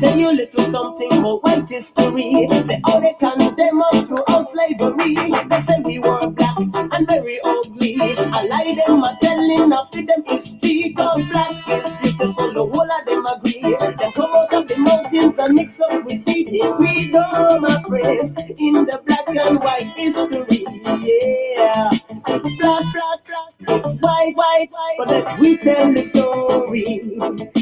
tell you a little something about white history. Say how they condemn us throughout slavery. They say we were black and very ugly. I lie them a telling of them history. Cause black is beautiful, the whole of them agree. They come out of the mountains and mix up with sea. Here we go, my friends, in the black and white history. Yeah, it's black, black, black, it's white, white, white. But let we tell the story.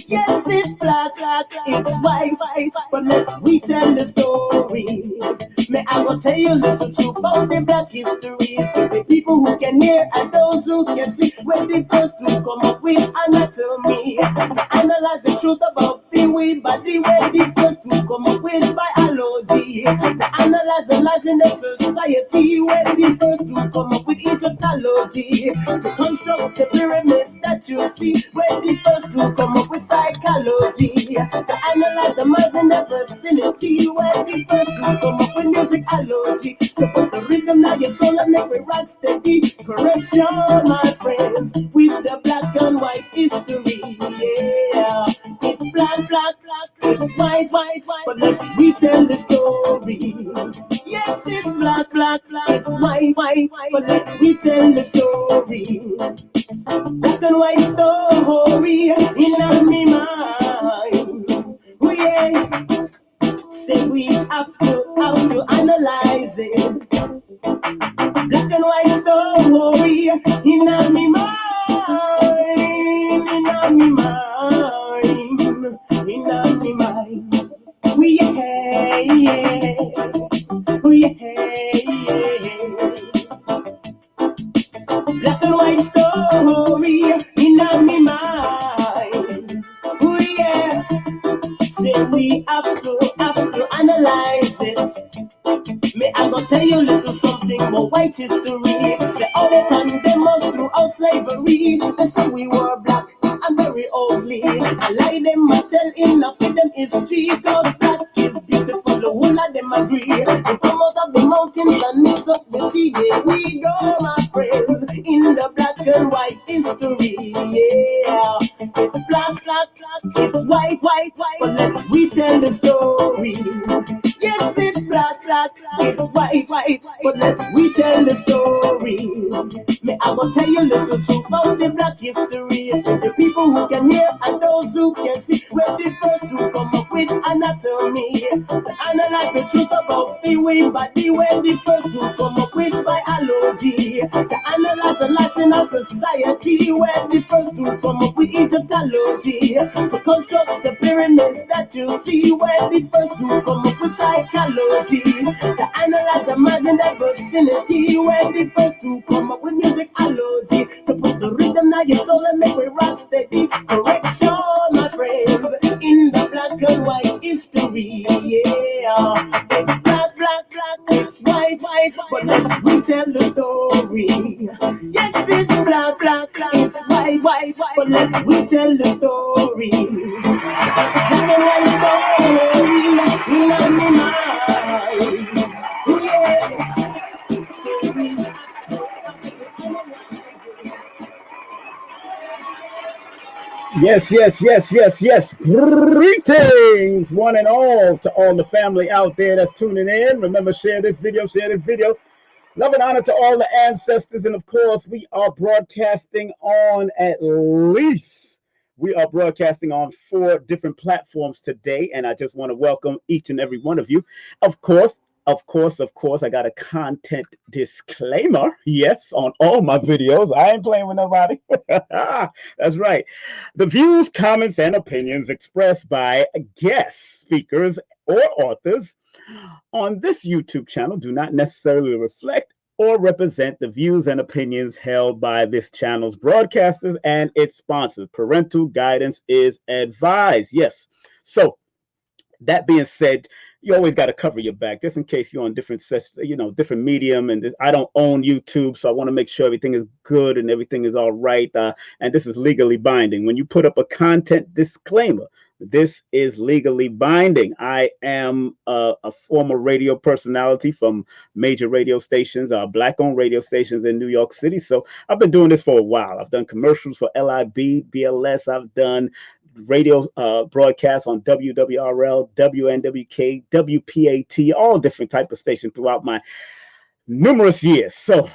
Yes, it's black, black, it's white, white. But let we tell the story. May I go tell you a little truth about the black history. For the people who can hear and those who can see. We're the first to come up with anatomy. To analyze the truth about the way body. We're the first to come up with biology. To analyze the lives in the society. We're the first to come up with Egyptology. To construct the pyramids that you see. We're the first to come up with psychology. To analyze the minds in the vicinity. We're the first to come up with musicology. To put the rhythm in your soul and make it rock steady. Correction, my friends, with the black and white history. Yeah, it's black, black, black, it's white, white, white. But let we tell the story. Yes, it's black, black, black, it's white, white, white. But let we tell the story. Black and white story in my mind. Oh yeah, say we have to analyze it. Black and white story in my mind, in my mind, in my mind. We yeah, we yeah. Black and white story in my mind. Oh yeah, say we have to analyze it. May I go tell you a little something about white history. Say all they condemn us throughout slavery. They say we were black and very ugly. I lie them, I tell enough of them history. Cause black is beautiful, the whole of them agree. They come out of the mountains and mix up the sea. Here we go, my friends, in the black and white history. Yeah, it's black, black, black, it's white, white, white. But let we tell the story. Yes, it's black, black, it's white, white. But let we tell the story. May I go tell you a little truth about the black history. For the people who can hear and those who can see. We're the first to come up with anatomy. To analyze the truth about the way body. We're the first to come up with biology. To analyze the life in our society. We're the first to come up with Egyptology. To construct the pyramids that you see. We're the first to come up with psychology. To analyze the mind in the vicinity. We're the first to come up with musicology. To put the rhythm in your soul and make it rock steady. Correction, my friends, in the black and white history. Yeah, it's black, black, black, it's white, white, but let we tell the story. Yes, it's black, black, black, it's white, white, white, but let we tell the story. Black and white story in my mind. Oh yeah. Yes, yes, yes, yes, yes. Greetings, one and all, to all the family out there that's tuning in. Remember, share this video, share this video. Love and honor to all the ancestors. And of course, we are broadcasting on we are broadcasting on 4 different platforms today. And I just want to welcome each and every one of you. Of course, I got a content disclaimer. Yes, on all my videos. I ain't playing with nobody. That's right. The views, comments, and opinions expressed by guest speakers or authors on this YouTube channel do not necessarily reflect or represent the views and opinions held by this channel's broadcasters and its sponsors. Parental guidance is advised. Yes. So, that being said, you always got to cover your back just in case you're on different different medium. And I don't own YouTube, so I want to make sure everything is good and everything is all right. And this is legally binding. When you put up a content disclaimer, this is legally binding. I am a former radio personality from major radio stations, Black-owned radio stations in New York City. So I've been doing this for a while. I've done commercials for LIB, BLS. I've done radio broadcasts on WWRL, WNWK, WPAT, all different type of stations throughout my numerous years. So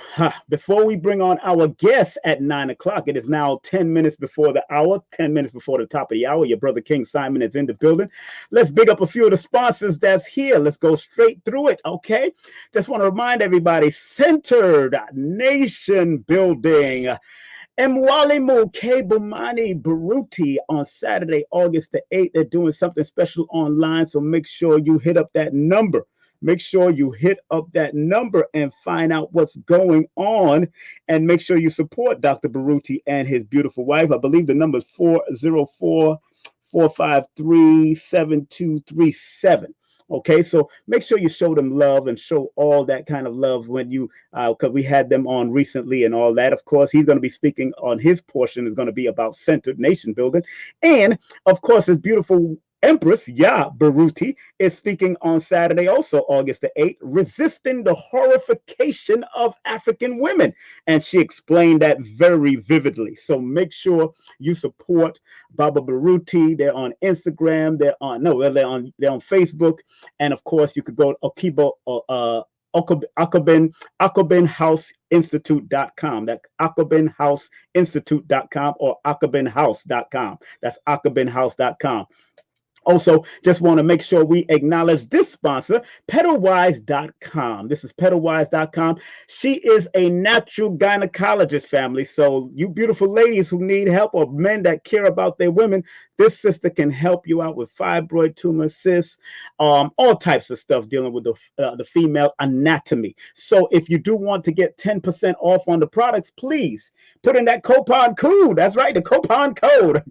before we bring on our guests at 9 o'clock, it is now 10 minutes before the hour, 10 minutes before the top of the hour. Your brother King Simon is in the building. Let's big up a few of the sponsors that's here. Let's go straight through it, okay? Just want to remind everybody, Centered Nation Building. Mwalimu Kebumani Baruti on Saturday, August the 8th. They're doing something special online, so make sure you hit up that number. Make sure you hit up that number and find out what's going on, and make sure you support Dr. Baruti and his beautiful wife. I believe the number is 404-453-7237. Okay, so make sure you show them love and show all that kind of love when you, because we had them on recently and all that. Of course, he's going to be speaking on his portion is going to be about centered nation building. And of course, his beautiful Empress, Baruti, is speaking on Saturday, also August the 8th, resisting the horrification of African women. And she explained that very vividly. So make sure you support Baba Baruti. They're on Instagram. They're on Facebook. And of course, you could go to AkabinHouseInstitute.com. That's AkabinHouseInstitute.com or AkabinHouse.com. That's AkabinHouse.com. Also, just want to make sure we acknowledge this sponsor, Petalwise.com. This is Petalwise.com. She is a natural gynecologist, family. So you beautiful ladies who need help, or men that care about their women, this sister can help you out with fibroid, tumor, cysts, all types of stuff dealing with the female anatomy. So if you do want to get 10% off on the products, please put in that coupon code. That's right, the coupon code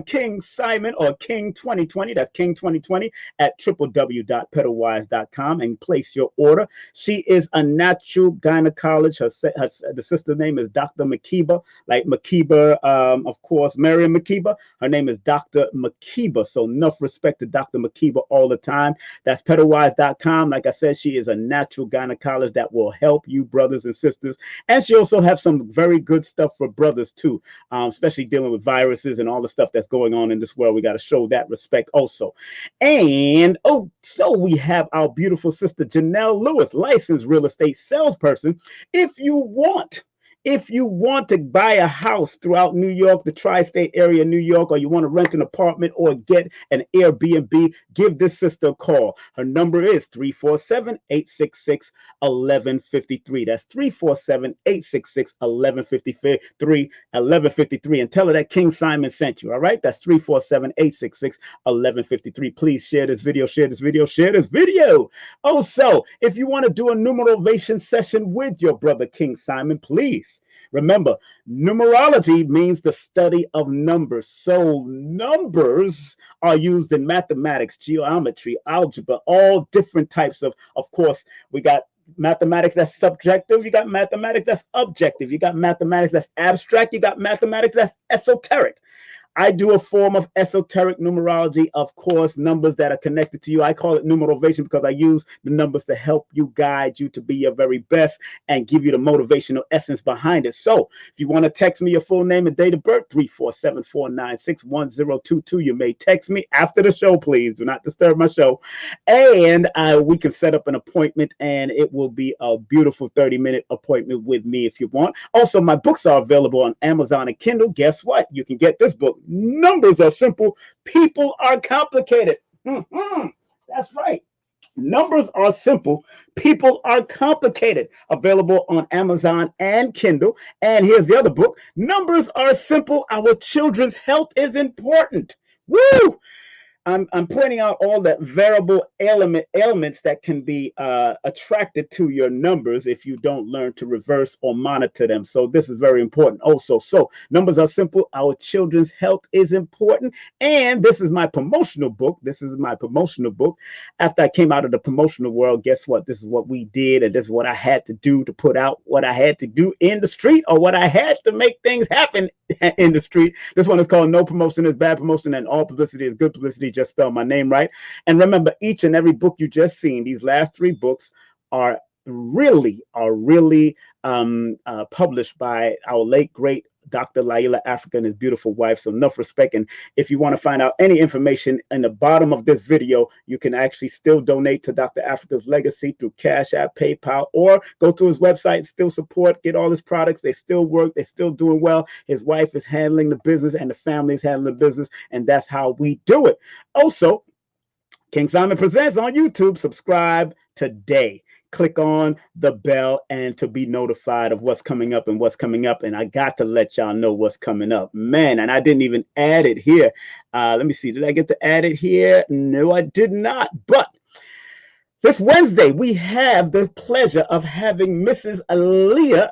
King Simon or King 2020. That's King 2020 at www.petalwise.com and place your order. She is a natural gynecologist. The sister name is Dr. Makiba, like Makiba, of course, Mariam Makiba. Her name is Dr. Makiba. So enough respect to Dr. Makiba all the time. That's petalwise.com. Like I said, she is a natural gynecologist that will help you, brothers and sisters. And she also has some very good stuff for brothers too, especially dealing with viruses and all the stuff that's going on in this world. We got to show that respect also. And so we have our beautiful sister Janelle Lewis, licensed real estate salesperson. If you want to buy a house throughout New York, the tri-state area, New York, or you want to rent an apartment or get an Airbnb, give this sister a call. Her number is 347-866-1153. That's 347-866-1153, and tell her that King Simon sent you, all right? That's 347-866-1153. Please share this video. Also, if you want to do a numerovation session with your brother King Simon, please remember, numerology means the study of numbers. So numbers are used in mathematics, geometry, algebra, all different types of course, we got mathematics that's subjective, you got mathematics that's objective, you got mathematics that's abstract, you got mathematics that's esoteric. I do a form of esoteric numerology, of course, numbers that are connected to you. I call it numerovation because I use the numbers to help you, guide you to be your very best and give you the motivational essence behind it. So if you want to text me your full name and date of birth, 347-496-1022. You may text me after the show, please. Do not disturb my show. And we can set up an appointment, and it will be a beautiful 30-minute appointment with me if you want. Also, my books are available on Amazon and Kindle. Guess what? You can get this book. Numbers are simple. People are complicated. That's right. Numbers are simple. People are complicated. Available on Amazon and Kindle. And here's the other book. Numbers are simple. Our children's health is important. Woo! I'm pointing out all the variable elements that can be attracted to your numbers if you don't learn to reverse or monitor them. So this is very important also. So numbers are simple. Our children's health is important. And this is my promotional book. After I came out of the promotional world, guess what? This is what we did. And this is what I had to do to put out what I had to do in the street, or what I had to make things happen in the street. This one is called No Promotion is Bad Promotion and All Publicity is Good Publicity. Just spell my name right. And remember, each and every book you just seen, these last 3 books are really published by our late great Dr. Laila Africa and his beautiful wife. So enough respect. And if you want to find out any information in the bottom of this video, you can actually still donate to Dr. Africa's legacy through Cash App, PayPal, or go to his website and still support, get all his products. They still work. They're still doing well. His wife is handling the business and the family is handling the business. And that's how we do it. Also, King Simon Presents on YouTube. Subscribe today. Click on the bell and to be notified of what's coming up and what's coming up. And I got to let y'all know what's coming up. Man, and I didn't even add it here. Let me see. Did I get to add it here? No, I did not. But this Wednesday, we have the pleasure of having Mrs. Leah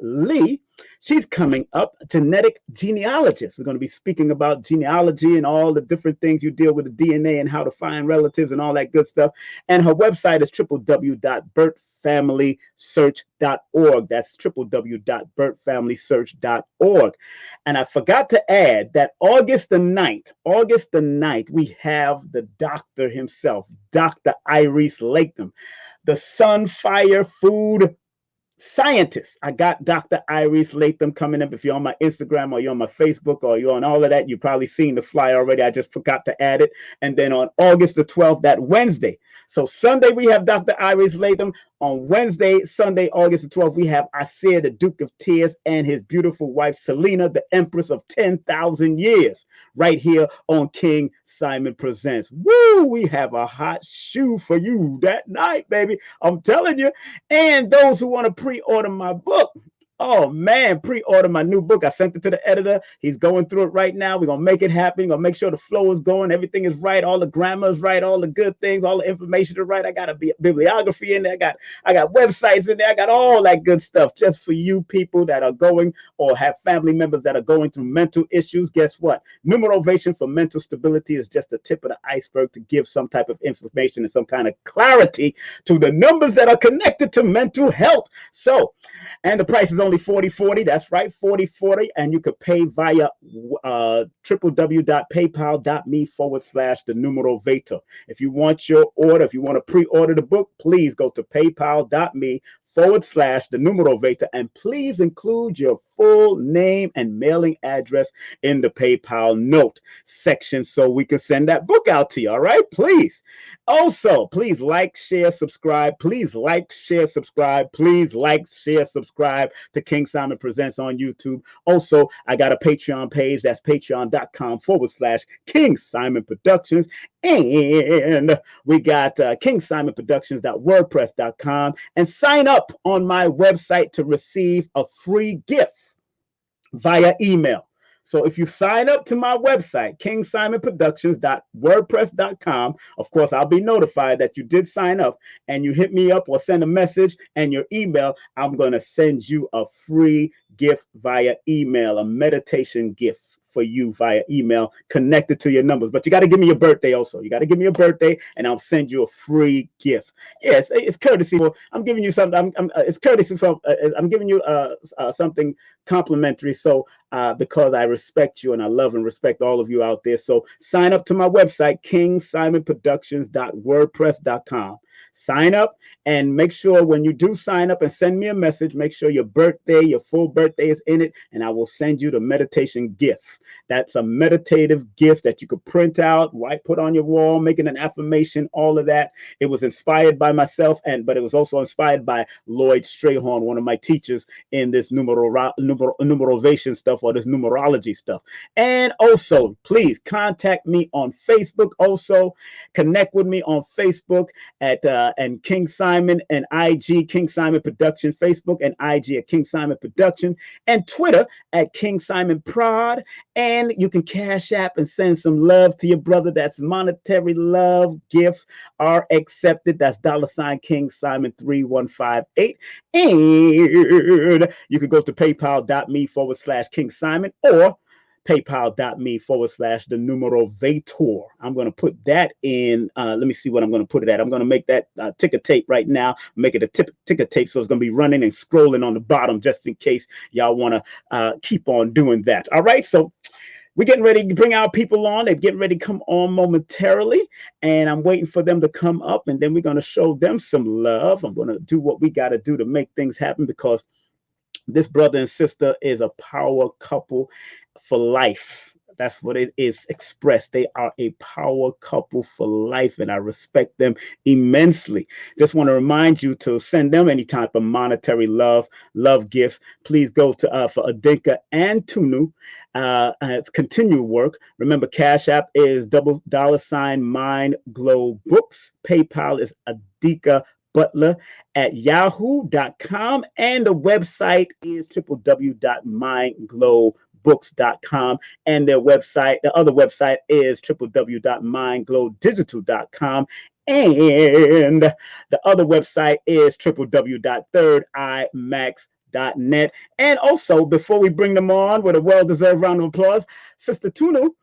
Lee. She's coming up, genetic genealogist. We're going to be speaking about genealogy and all the different things you deal with the DNA and how to find relatives and all that good stuff. And her website is www.birthfamilysearch.org. That's www.birthfamilysearch.org. And I forgot to add that August the 9th, we have the doctor himself, Dr. Iris Latham, the Sunfire Food scientist. I got Dr. Iris Latham coming up. If you're on my Instagram or you're on my Facebook or you're on all of that, you've probably seen the flyer already. I just forgot to add it. And then on August the 12th, that Wednesday. So Sunday, we have Dr. Iris Latham. On Sunday, August the 12th, we have Asir, the Duke of Tears, and his beautiful wife, Selena, the Empress of 10,000 years, right here on King Simon Presents. Woo! We have a hot shoe for you that night, baby. I'm telling you. And those who want to pre-order my book, oh man, pre-order my new book. I sent it to the editor. He's going through it right now. We're going to make it happen. We're going to make sure the flow is going. Everything is right. All the grammar is right. All the good things, all the information is right. I got a bibliography in there. I got websites in there. I got all that good stuff just for you people that are going or have family members that are going through mental issues. Guess what? Numerovation for mental stability is just the tip of the iceberg to give some type of information and some kind of clarity to the numbers that are connected to mental health. So, and the price is only $40.40. That's right, $40.40. And you could pay via www.paypal.me/the Numerovator. If you want your order, if you want to pre-order the book, please go to paypal.me/the Numerovator, and please include your full name and mailing address in the PayPal note section so we can send that book out to you. All right, please. Also, please like, share, subscribe. Please like, share, subscribe. Please like, share, subscribe to King Simon Presents on YouTube. Also, I got a Patreon page. That's patreon.com/King Simon Productions. And we got KingSimonProductions.wordpress.com, and sign up on my website to receive a free gift via email. So if you sign up to my website, KingSimonProductions.wordpress.com, of course, I'll be notified that you did sign up, and you hit me up or send a message and your email, I'm going to send you a free gift via email, a meditation gift for you via email connected to your numbers. But you got to give me your birthday also. You got to give me your birthday and I'll send you a free gift. Yes, it's courtesy. I'm giving you something. It's courtesy from. I'm giving you something complimentary. So because I respect you and I love and respect all of you out there. So sign up to my website, KingSimonProductions.wordpress.com. Sign up and make sure when you do sign up and send me a message, make sure your birthday, your full birthday is in it, and I will send you the meditation gift. That's a meditative gift that you could print out, put on your wall, making an affirmation, all of that. It was inspired by myself, but it was also inspired by Lloyd Strayhorn, one of my teachers in this numerovation stuff or this numerology stuff. And also, please contact me on Facebook. Also, connect with me on Facebook at and King Simon and IG, King Simon Production, Facebook and IG at King Simon Production, and Twitter at King Simon Prod. And you can Cash App and send some love to your brother. That's monetary love. Gifts are accepted. That's $ King Simon 3158. And you can go to paypal.me/King Simon or paypal.me/the Numerovator. I'm going to put that in. Let me see what I'm going to put it at. I'm going to make that ticker tape right now. Make it a ticker tape, so it's going to be running and scrolling on the bottom just in case y'all want to keep on doing that. All right, so we're getting ready to bring our people on. They're getting ready to come on momentarily, and I'm waiting for them to come up, and then we're going to show them some love. I'm going to do what we got to do to make things happen, because This brother and sister is a power couple for life. That's what it is expressed. They are a power couple for life, and I respect them immensely. Just want to remind you to send them any type of monetary love gifts. Please go to for Adika and Tunu. Continue work. Remember, Cash App is $$ MindGlowBooks. PayPal is Adika Butler at yahoo.com, and the website is www.mindglowbooks.com, and their website, the other website, is www.mindglowdigital.com, and the other website is www.thirdimax.net. And also, before we bring them on with a well-deserved round of applause, Sister Tunu,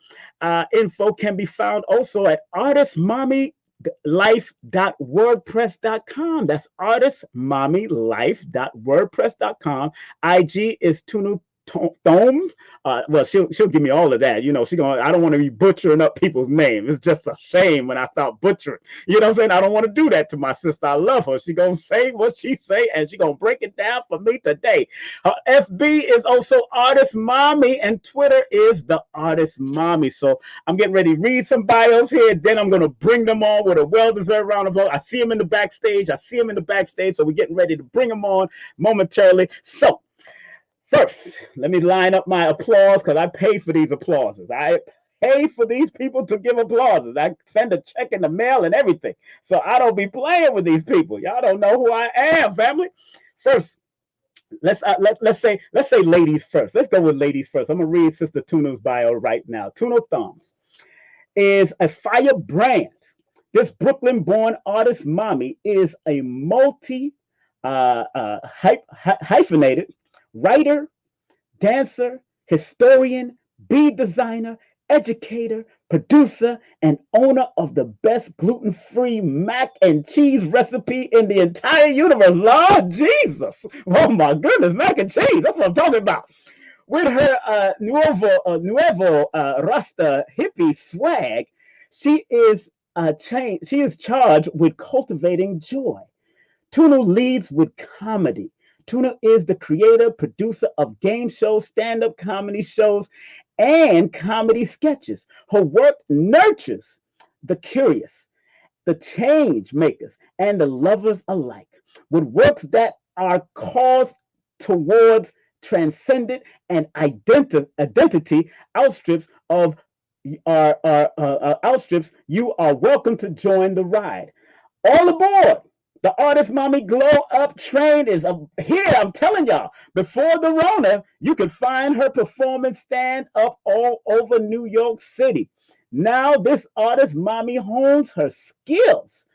info can be found also at artistmommylife.wordpress.com. That's artistmommylife.wordpress.com. IG is Tunu Thom. Well, she'll give me all of that. She going. I don't want to be butchering up people's names. It's just a shame when I start butchering. You know what I'm saying? I don't want to do that to my sister. I love her. She gonna say what she say, and she gonna break it down for me today. Her FB is also Artist Mommy, and Twitter is the Artist Mommy. So I'm getting ready to read some bios here. Then I'm gonna bring them on with a well-deserved round of applause. I see them in the backstage. So we're getting ready to bring them on momentarily. So first, let me line up my applause because I pay for these applauses. I pay for these people to give applauses. I send a check in the mail and everything. So I don't be playing with these people. Y'all don't know who I am, family. First, let's say ladies first. Let's go with ladies first. I'm gonna read Sister Tunu's bio right now. Tunu Thom is a fire brand. This Brooklyn-born artist mommy is a hyphenated writer, dancer, historian, bead designer, educator, producer, and owner of the best gluten-free mac and cheese recipe in the entire universe. Lord Jesus. Oh my goodness, mac and cheese. That's what I'm talking about. With her nuevo Rasta hippie swag, she is charged with cultivating joy. Tunu leads with comedy. Tunu is the creator, producer of game shows, stand-up comedy shows, and comedy sketches. Her work nurtures the curious, the change makers, and the lovers alike, with works that are caused towards transcendent and identity outstrips you are welcome to join the ride. All aboard! The Artist Mommy Glow Up train is here. I'm telling y'all, before the Rona, you could find her performance stand up all over New York City. Now, this Artist Mommy hones her skills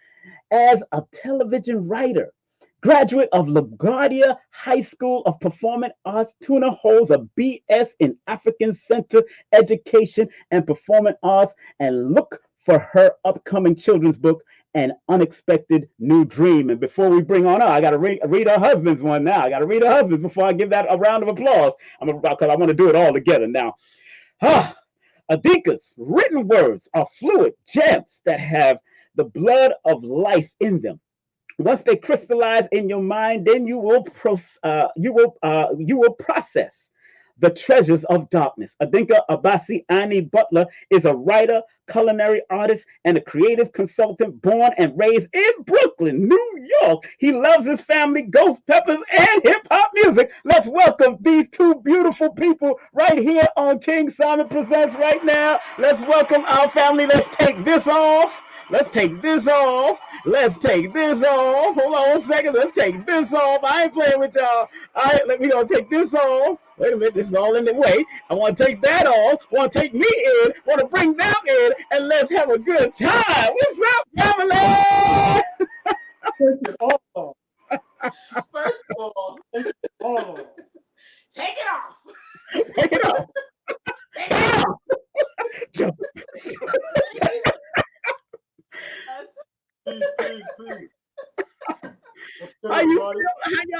as a television writer. Graduate of LaGuardia High School of Performing Arts, Tuna holds a BS in African Center Education and Performing Arts, and look for her upcoming children's book, An Unexpected New Dream. And before we bring on her, I got to read her husband's one now. I got to read her husband's before I give that a round of applause. Because I want to do it all together now. Adikas written words are fluid gems that have the blood of life in them. Once they crystallize in your mind, then you will process the treasures of darkness. Adika ABASSI Ani Butler is a writer, culinary artist, and a creative consultant born and raised in Brooklyn, New York. He loves his family, ghost peppers, and hip-hop music. Let's welcome these two beautiful people right here on King Simon Presents right now. Let's welcome our family. Let's take this off. Let's take this off. Let's take this off. Hold on one second. Let's take this off. I ain't playing with y'all. All right, we gonna take this off. Wait a minute, this is all in the way. I want to take that off. Want to take me in. Want to bring them in, and let's have a good time. What's up, family? Take it all. First of all, take it all. Take it off. Take it off. Take it off. Please.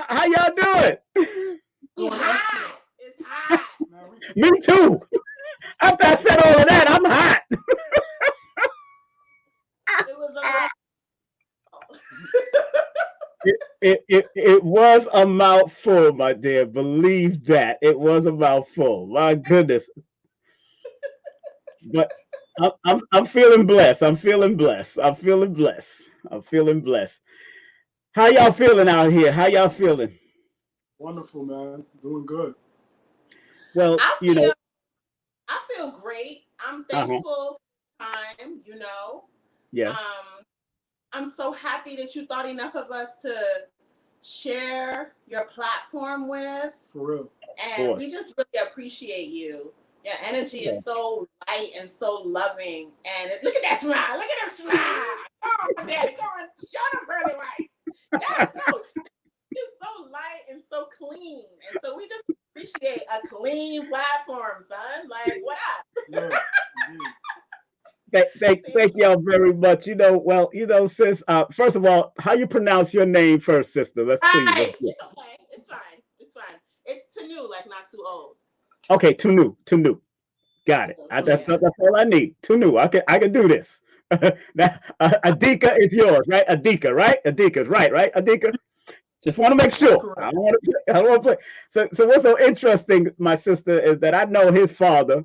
How y'all doing? It's hot. It's hot. Me too. After I said all of that, I'm hot. It was a lot. It was a mouthful, my dear. Believe that. It was a mouthful. My goodness. But I'm feeling blessed. I'm feeling blessed. I'm feeling blessed. I'm feeling blessed. How y'all feeling out here? How y'all feeling? Wonderful, man. Doing good. Well, I you know, feel I feel great. I'm uh-huh. thankful for time, you know. Yeah. Um, I'm so happy that you thought enough of us to share your platform with. For real. Of And course. we just really appreciate you. Your energy Yeah. is so light and so loving. And look at that smile. Look at that smile. Come on, Daddy. Come on. Show them pearly whites. Yes, no. It's so light and so clean. And so we just appreciate a clean platform, son. Like, what up? Yeah. Thank y'all very much. Sis, first of all, how you pronounce your name first, sister? Let's please. Let's Right. do it. It's okay. It's fine. It's fine. It's Tunu, like not too old. Okay, Tunu. Got it. Yeah. That's all I need. Tunu. I can do this. Now, Adika is yours, right? Adika, right? Adika's right? Adika. Just want to make That's sure. correct. I don't want to play. So what's so interesting, my sister, is that I know his father,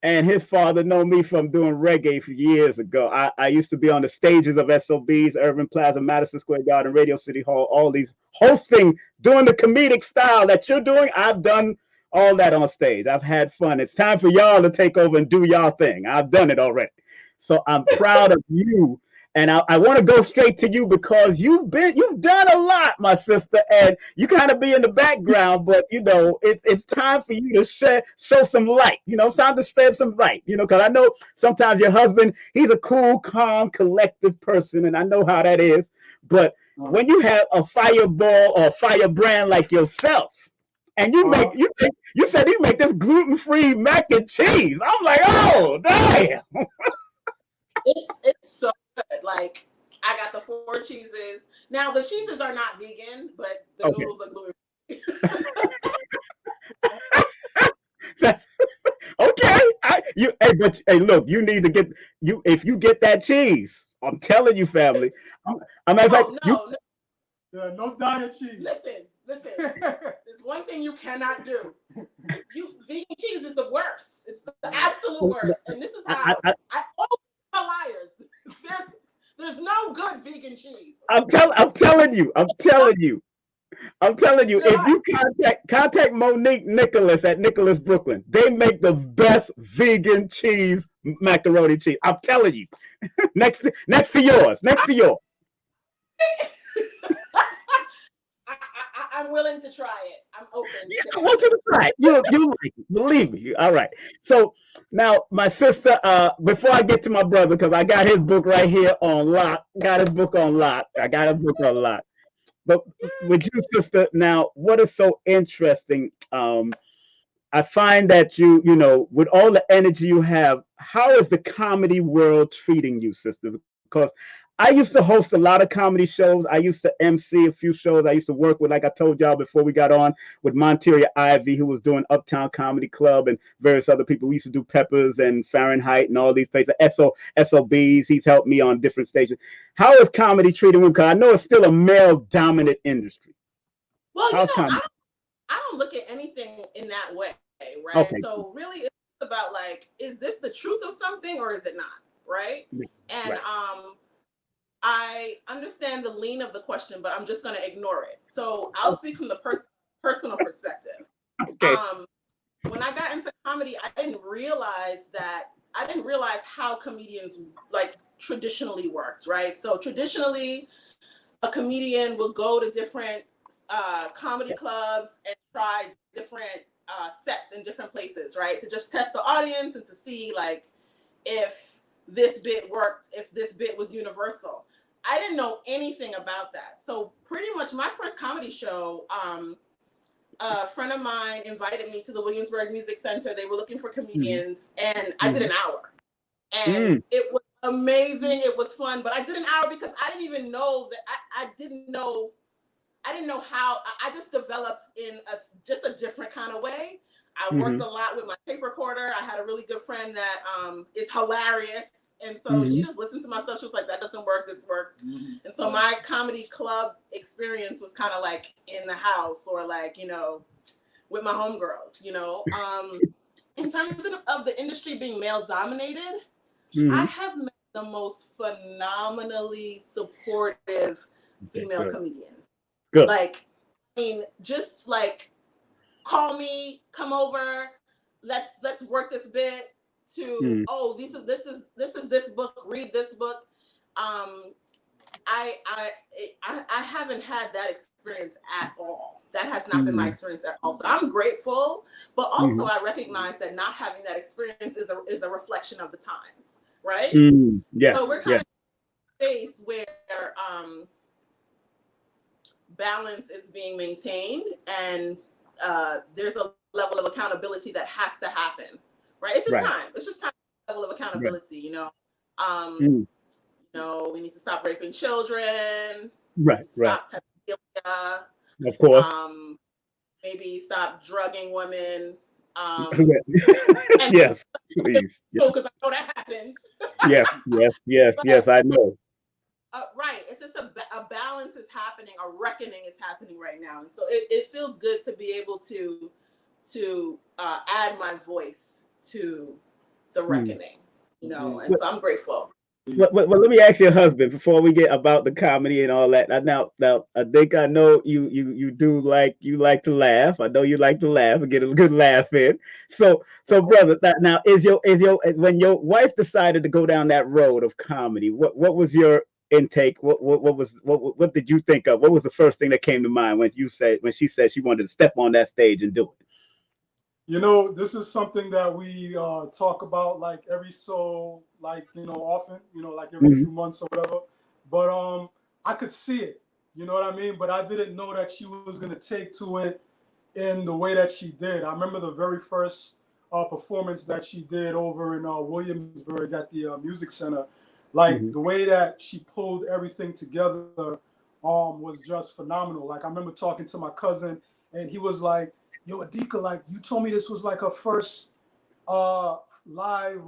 and his father know me from doing reggae for years ago. I used to be on the stages of SOBs, Urban Plaza, Madison Square Garden, Radio City Hall, all these hosting, doing the comedic style that you're doing. I've done all that on stage. I've had fun. It's time for y'all to take over and do y'all thing. I've done it already. So I'm proud of you. And I want to go straight to you because you've done a lot, my sister, and you kind of be in the background, but it's time for you to show some light. It's time to spread some light. Because I know sometimes your husband, he's a cool, calm, collective person, and I know how that is. But when you have a fireball or firebrand like yourself, and you said you make this gluten-free mac and cheese. I'm like, oh damn. It's so good. Like I got the 4 cheeses. Now the cheeses are not vegan, but the Okay. noodles are gluten. That's okay. Look, you need to get you if you get that cheese. I'm telling you, family. Matter of fact, Oh you no. Yeah, no diet cheese. Listen. There's one thing you cannot do. Vegan cheese is the worst. It's the absolute worst. And this is how I all liars. There's no good vegan cheese. I'm telling you. If you contact Monique Nicholas at Nicholas Brooklyn, they make the best vegan cheese macaroni cheese. I'm telling you. next to yours. I'm willing to try it. I'm open. Yeah, I want you to try it. You like it. Believe me. All right. So now my sister, before I get to my brother, because I got his book right here on lock. I got his book on lock. But with you, sister, now what is so interesting? I find that with all the energy you have, how is the comedy world treating you, sister? Because I used to host a lot of comedy shows. I used to MC a few shows. I used to work with, like I told y'all before we got on, with Monteria Ivy, who was doing Uptown Comedy Club and various other people. We used to do Peppers and Fahrenheit and all these places. SOBs. He's helped me on different stages. How is comedy treating women? Because I know it's still a male-dominant industry. Well, How's comedy? I don't look at anything in that way, right? Okay. So really it's about like, is this the truth of something or is it not? Right. And Right. I understand the lean of the question, but I'm just gonna ignore it. So I'll speak from the personal perspective. Okay. When I got into comedy, I didn't realize how comedians like traditionally worked, right? So traditionally a comedian would go to different comedy clubs and try different sets in different places, right? To just test the audience and to see like if this bit worked, if this bit was universal. I didn't know anything about that. So pretty much my first comedy show, a friend of mine invited me to the Williamsburg Music Center. They were looking for comedians, and I did an hour. And it was amazing. It was fun, but I did an hour because I didn't even know that I didn't know how. I just developed in just a different kind of way. I worked a lot with my tape recorder. I had a really good friend that is hilarious. And so she just listened to my stuff. She was like, that doesn't work, this works. And so my comedy club experience was kind of like in the house or like, you know, with my homegirls, you know. In terms of the industry being male dominated, I have met the most phenomenally supportive female comedians. Good. Like, I mean, just like, call me, come over, let's work this bit, to this is this book, read this book. I haven't had that experience at all. That has not been my experience at all. So I'm grateful, but also I recognize that not having that experience is a reflection of the times, right? Yes. So we're kind of in a space where balance is being maintained, and there's a level of accountability that has to happen, right? It's just time. It's just time. Level of accountability, you know. You know, we need to stop raping children. Stop pedophilia. Of course. Maybe stop drugging women. Yes, please. Because I know that happens. Yes, I know. Right. It's just a balance is happening, a reckoning is happening right now. And so it feels good to be able to add my voice to the reckoning, you know, and so I'm grateful. Well, let me ask your husband before we get about the comedy and all that. Now, I think I know you do like to laugh. I know you like to laugh and get a good laugh in. So brother, now is your when your wife decided to go down that road of comedy, what was your intake? What did you think of? What was the first thing that came to mind when she said she wanted to step on that stage and do it? You know, this is something that we talk about like every so, like, you know, often, you know, like every few months or whatever. But I could see it, you know what I mean? But I didn't know that she was going to take to it in the way that she did. I remember the very first performance that she did over in Williamsburg at the Music Center. Like the way that she pulled everything together was just phenomenal. Like I remember talking to my cousin and he was like, yo, Adika, like you told me this was like her first live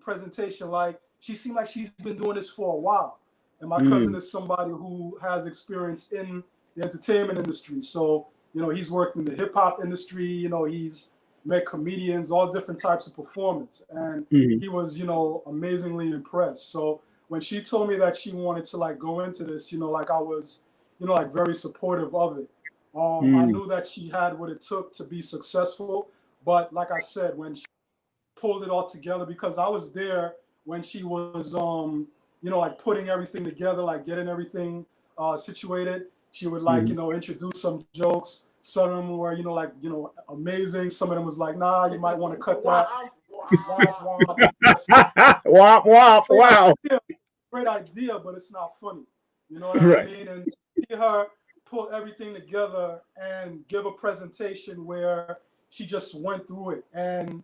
presentation. Like she seemed like she's been doing this for a while. And my cousin is somebody who has experience in the entertainment industry. So, you know, he's worked in the hip hop industry, you know, he's met comedians, all different types of performance. And he was, you know, amazingly impressed. So when she told me that she wanted to like go into this, you know, like I was, you know, like very supportive of it. I knew that she had what it took to be successful, but like I said, when she pulled it all together, because I was there when she was, you know, like putting everything together, like getting everything situated. She would like, you know, introduce some jokes. Some of them were, you know, like, you know, amazing. Some of them was like, nah, you might want to cut that. Womp womp. Wow. Great idea, but it's not funny. You know what I mean? And to see her pull everything together and give a presentation where she just went through it and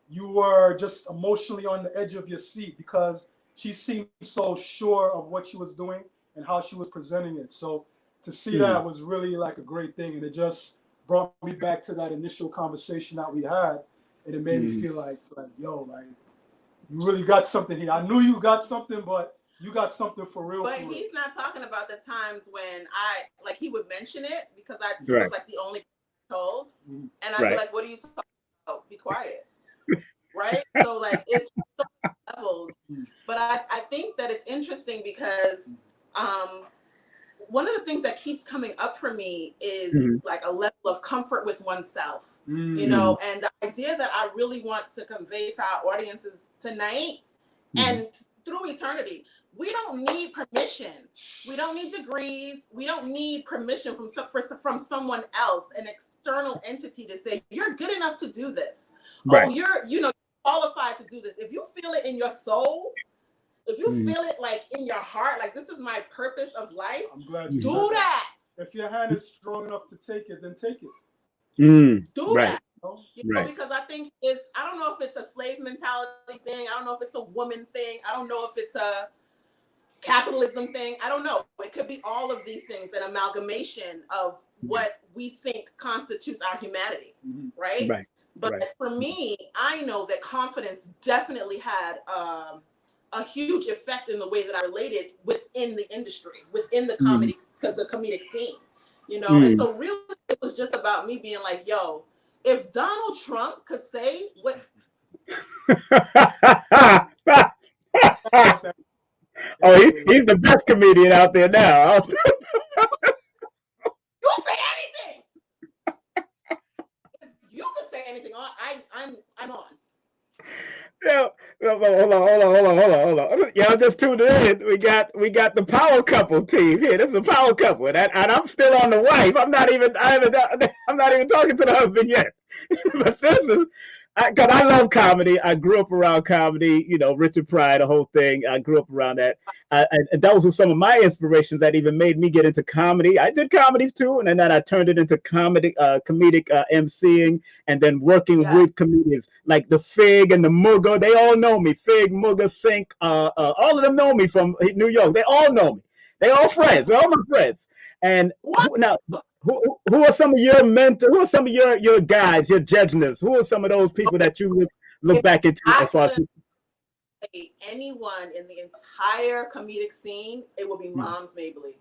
you were just emotionally on the edge of your seat because she seemed so sure of what she was doing and how she was presenting it. So to see that was really like a great thing. And it just brought me back to that initial conversation that we had. And it made me feel like, yo, like you really got something here. I knew you got something, but you got something for real. But he's not talking about the times when he would mention it because he was like the only told. And I'd be like, what are you talking about? Be quiet. Right? So like it's levels. But I think that it's interesting because one of the things that keeps coming up for me is like a level of comfort with oneself. You know, and the idea that I really want to convey to our audiences tonight and through eternity. We don't need permission. We don't need degrees. We don't need permission from someone else, an external entity to say, you're good enough to do this. Right. Oh, you're qualified to do this. If you feel it in your soul, if you feel it like in your heart, like this is my purpose of life, I'm glad you do that. If your hand is strong enough to take it, then take it. Do that. You know, because I think I don't know if it's a slave mentality thing. I don't know if it's a woman thing. I don't know if it's a capitalism thing. I don't know. It could be all of these things, an amalgamation of what we think constitutes our humanity, right? But for me, I know that confidence definitely had a huge effect in the way that I related within the industry, within the comedy, the comedic scene, you know? And so really it was just about me being like, yo, if Donald Trump could say what. Oh, he's the best comedian out there now. You'll say anything. If you can say anything, I'm on. Yeah, hold on. Y'all just tuned in. We got the power couple team here. This is a power couple, and I'm still on the wife. I'm not even talking to the husband yet. But this is because I love comedy. I grew up around comedy. You know, Richard Pryor, the whole thing. I grew up around that. And those were some of my inspirations that even made me get into comedy. I did comedy too, and then I turned it into comedic emceeing, and then working with comedians like the Fig and the Mugga. They all know me. Fig, Mugga, Sink. All of them know me from New York. They all know me. They all friends. They're all my friends. And who are some of your mentors? Who are some of your guys, your judges? Who are some of those people that you look back into as far as anyone in the entire comedic scene? It will be Moms Mabley.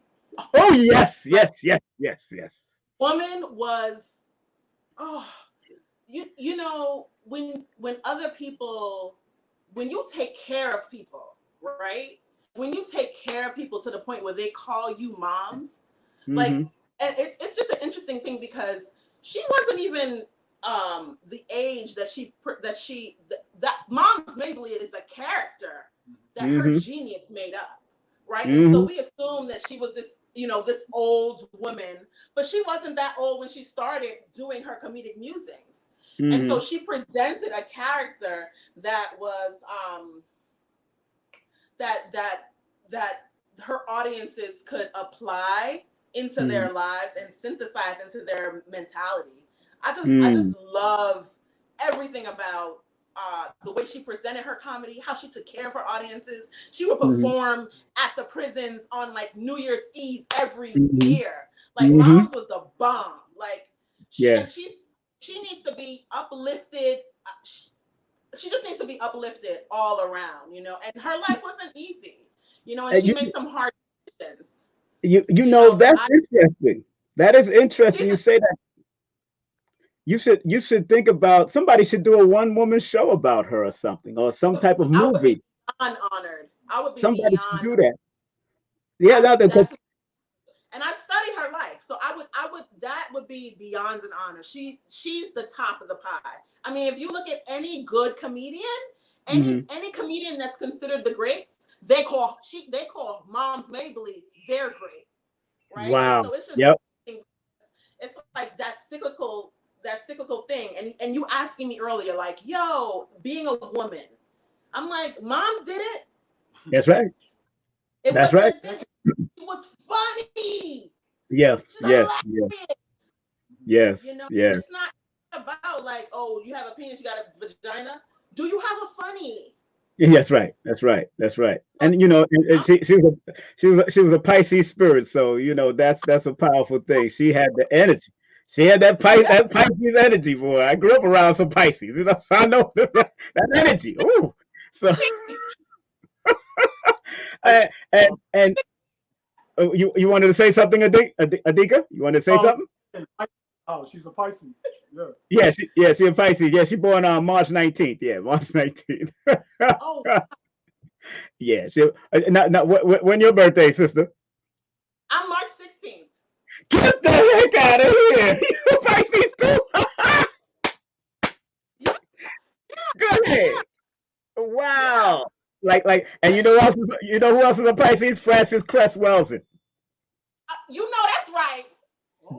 Oh yes. Woman was, you know, when other people, when you take care of people, right? When you take care of people to the point where they call you moms, like, and it's just an interesting thing because she wasn't even the age that Moms Mabley is a character that her genius made up, right? And so we assume that she was this, you know, this old woman, but she wasn't that old when she started doing her comedic musings. And so she presented a character that was that her audiences could apply into their lives and synthesize into their mentality. I just love everything about the way she presented her comedy, how she took care of her audiences. She would perform at the prisons on like New Year's Eve every year. Like Moms was the bomb. Like she needs to be uplifted. She just needs to be uplifted all around, you know. And her life wasn't easy, you know. And she made some hard decisions. You know that's interesting. That is interesting. You say that. You should think about somebody should do a one-woman show about her or something, or some type of movie. I would be beyond honored. I would be somebody beyond should do that. Yeah, and I've studied her life, so I would that would be beyond an honor. She's the top of the pie. I mean, if you look at any good comedian, any comedian that's considered the greats, they call Moms Mabley their great, right? Wow. And so it's just it's like that cyclical thing. And you asking me earlier, like, yo, being a woman, I'm like, moms did it. That's right. That's right. It was funny. Yes. You know, it's not about like, oh, you have a penis, you got a vagina. Do you have a funny? That's right. And you know, she was a Pisces spirit, so you know that's a powerful thing. She had the energy. She had that Pisces energy, boy. I grew up around some Pisces, you know, so I know that energy. Ooh, so and you wanted to say something, Adika? You wanted to say something? Oh, she's a Pisces. She's a Pisces. Yeah, she born on March 19th. Yeah, March 19th. Oh. Yeah. When your birthday, sister? I'm March 16th. Get the heck out of here! You Pisces too? Go ahead. Wow. Like, and you know who else is a Pisces? Francis Cress Welsing. You know that's right.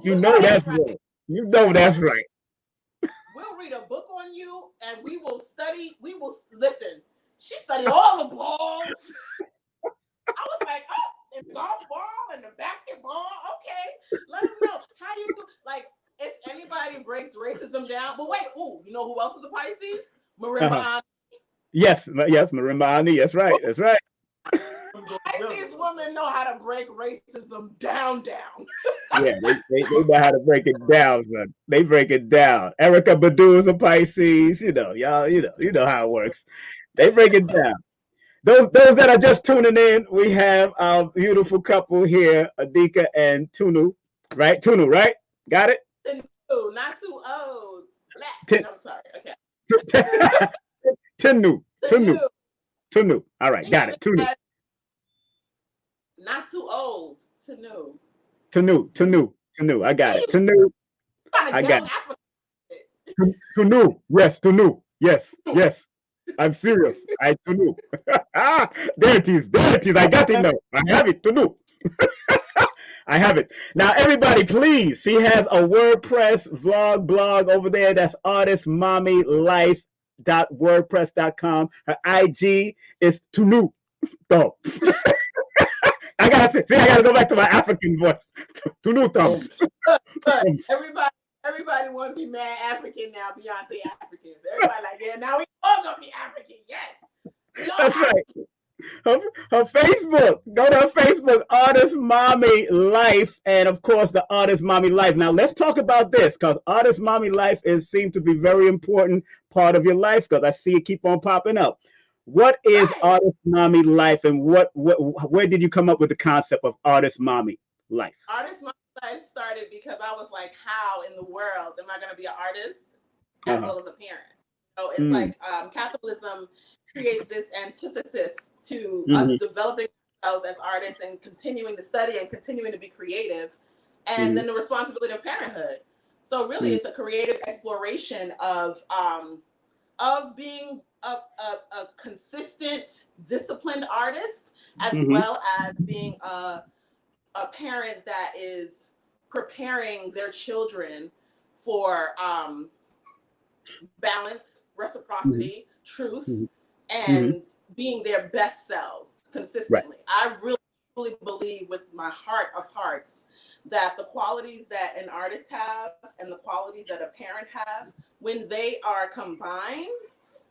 You know that's right. You know that's right. We'll read a book on you, and we will study. We will listen. She studied all the balls. I was like, oh, and golf ball and the basketball. Okay, let them know how you do. Like, if anybody breaks racism down. But wait, you know who else is a Pisces? Marimba. Yes, Marimba. That's right. Pisces women know how to break racism down. Yeah, they know how to break it down, son. They break it down. Erica Badu is a Pisces. You know, y'all. You know how it works. They break it down. those that are just tuning in, we have our beautiful couple here, Adika and Tunu, right? Tunu, right? Got it? Tunu, not too old. I'm sorry. Okay. Tunu. All right, got it. Tunu. Not too old. Tunu. I got it. Tunu. I got it. Tunu. Yes, Tunu. Yes. I'm serious. Tunu. There it is. I got it now. I have it. Tunu. I have it. Now, everybody, please. She has a WordPress blog over there. That's artistmommylife.wordpress.com. Her IG is Tunu Thom. I gotta go back to my African voice. Tunu Thom. Everybody want to be mad African now. Beyonce Africans. Everybody like, yeah, now we all gonna be African. Yes. That's right. Her Facebook. Go to her Facebook, Artist Mommy Life, and of course the Artist Mommy Life. Now let's talk about this, because Artist Mommy Life seems to be very important part of your life, because I see it keep on popping up. What is Artist Mommy Life, and where did you come up with the concept of Artist Mommy Life? Artist Mommy Life started because I was like, how in the world am I going to be an artist as well as a parent? So it's like capitalism creates this antithesis to us developing ourselves as artists and continuing to study and continuing to be creative, and then the responsibility of parenthood. So really, it's a creative exploration of being a consistent, disciplined artist, as well as being a parent that is preparing their children for balance, reciprocity, truth, and being their best selves consistently. I really believe with my heart of hearts that the qualities that an artist have and the qualities that a parent have, when they are combined,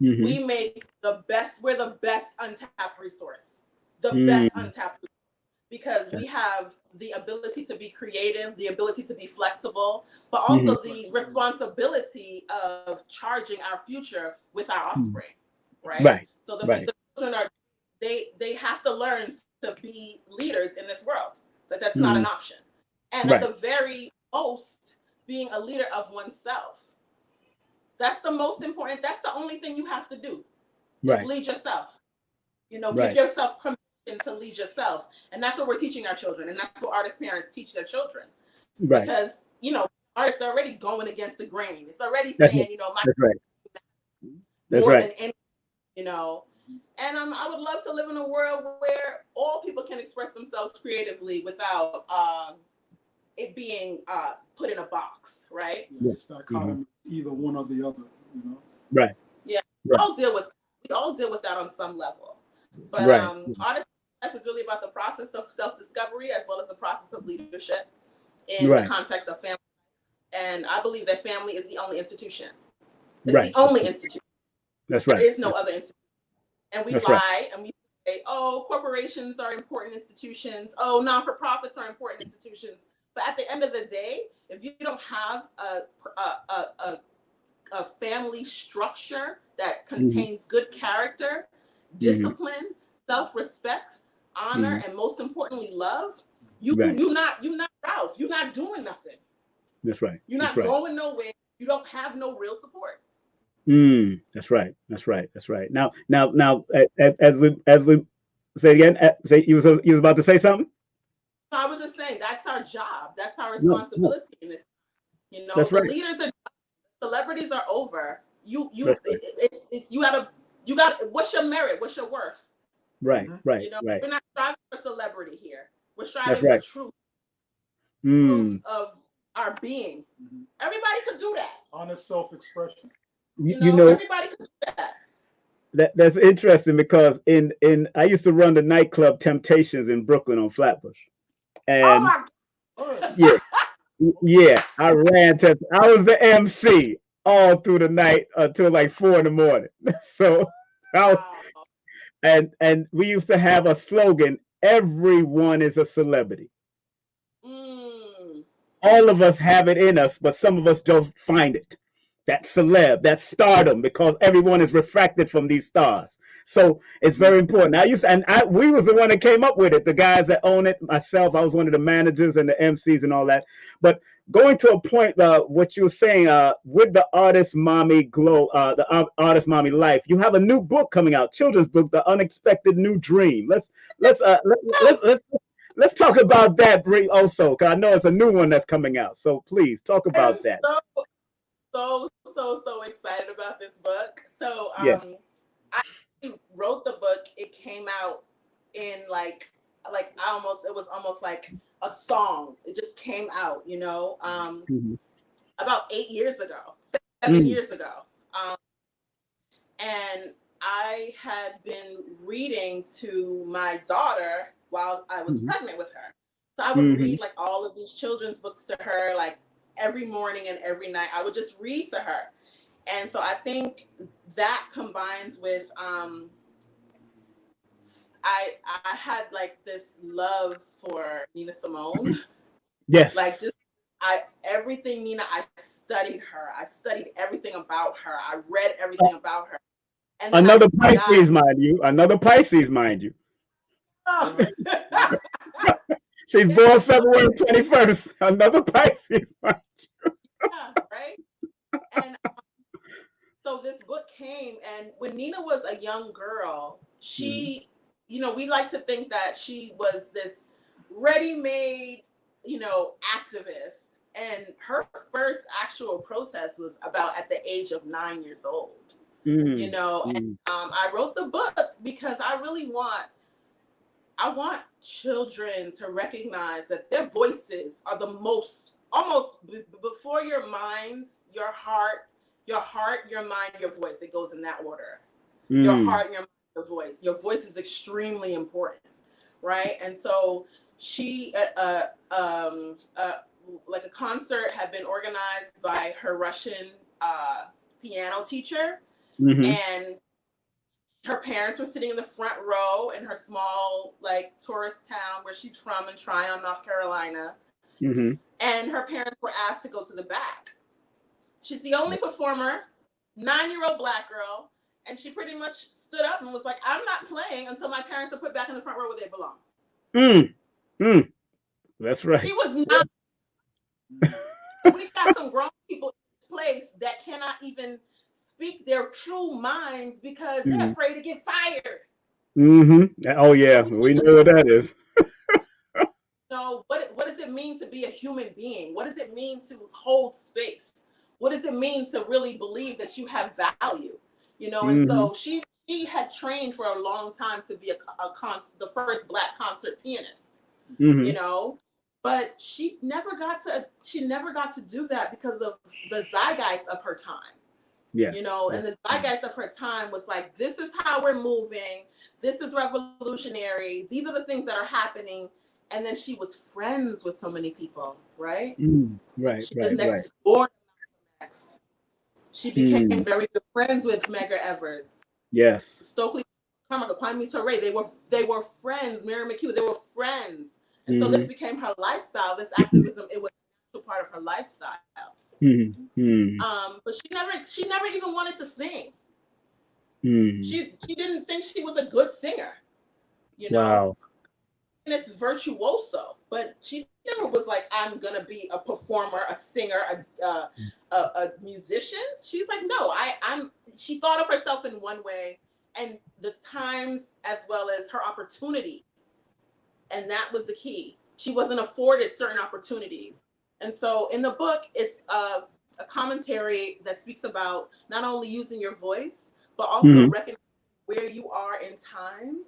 we make we're the best untapped resource, best untapped resource, because we have the ability to be creative, the ability to be flexible, but also the responsibility of charging our future with our offspring, right? So the children they have to learn to be leaders in this world. That's not an option. And at the very most, being a leader of oneself. That's the most important. That's the only thing you have to do. Is lead yourself. Give yourself permission to lead yourself. And that's what we're teaching our children. And that's what artist parents teach their children. Because, artists are already going against the grain. It's already saying, more than any, And I would love to live in a world where all people can express themselves creatively without it being put in a box, right? Yes, dichotomy, either one or the other, Yeah, we all deal with that on some level. But artist life is really about the process of self-discovery as well as the process of leadership in the context of family. And I believe that family is the only institution. It's the only institution. That's right. There is no other institution. And we lie and we say, oh, corporations are important institutions. Oh, non-for-profits are important institutions. But at the end of the day, if you don't have a family structure that contains good character, discipline, self-respect, honor, and most importantly, love, you're not Ralph. You're not doing nothing. That's right. You're not going nowhere. You don't have no real support. That's right. Now, as we say again, you was about to say something. I was just saying that's our job. That's our responsibility in this. That's the leaders are, celebrities are over. You got. What's your merit? What's your worth? Right. We're not striving for celebrity here. We're striving for truth. Truth of our being. Everybody could do that. Honest self-expression. Everybody could do that. That's interesting because in I used to run the nightclub Temptations in Brooklyn on Flatbush. And I ran I was the MC all through the night until like 4 a.m. So and we used to have a slogan, everyone is a celebrity. All of us have it in us, but some of us don't find it. That celeb, that stardom, because everyone is refracted from these stars. So it's very important. We was the one that came up with it. The guys that own it, myself, I was one of the managers and the MCs and all that. But going to a point, what you were saying, with the Artist Mommy Glow, the Artist Mommy Life, you have a new book coming out, children's book, The Unexpected New Dream. Let's talk about that also, because I know it's a new one that's coming out. So please talk about that. So excited about this book. So Yeah. I wrote the book. It came out in it was almost like a song. It just came out, about 8 years ago, 7 years ago. And I had been reading to my daughter while I was pregnant with her. So I would read like all of these children's books to her, like every morning and every night. I would just read to her. And so I think that combines with I had like this love for Nina Simone. Yes. Like everything Nina, I studied her. I studied everything about her. I read everything about her. And another Pisces, mind you. Another Pisces, mind you. Oh. She's born February 21st. Another Pisces, mind you. Yeah, right? And so this book came, and when Nina was a young girl, she, we like to think that she was this ready-made, activist. And her first actual protest was about at the age of 9 years old. And I wrote the book because I really want children to recognize that their voices are the most, almost before your minds, your heart, your mind, your voice. It goes in that order. Your heart, your mind, your voice. Your voice is extremely important, right? And so she, like a concert had been organized by her Russian piano teacher. And her parents were sitting in the front row in her small, like, tourist town where she's from in Tryon, North Carolina. And her parents were asked to go to the back. She's the only performer, 9-year-old Black girl, and she pretty much stood up and was like, I'm not playing until my parents are put back in the front row where they belong. That's right. She was not. We got some grown people in this place that cannot even speak their true minds because they're afraid to get fired. Oh yeah, we know what that is. What does it mean to be a human being? What does it mean to hold space? What does it mean to really believe that you have value? And so she had trained for a long time to be the first Black concert pianist. But she never got to do that because of the zeitgeist of her time. And the zeitgeist of her time was like, this is how we're moving. This is revolutionary. These are the things that are happening. And then she was friends with so many people, right? Right. She was next door to Malcolm X. She became very good friends with Medgar Evers. Yes. Stokely Carmichael, Kwame Ture. They were friends. Mary McHugh. They were friends. And so this became her lifestyle. This activism, it was a part of her lifestyle. But she never even wanted to sing. She didn't think she was a good singer. Wow. And it's virtuoso, but she never was like, I'm gonna be a performer, a singer, a musician. She's like, no, she thought of herself in one way, and the times as well as her opportunity. And that was the key. She wasn't afforded certain opportunities. And so in the book, it's a commentary that speaks about not only using your voice, but also recognizing where you are in time,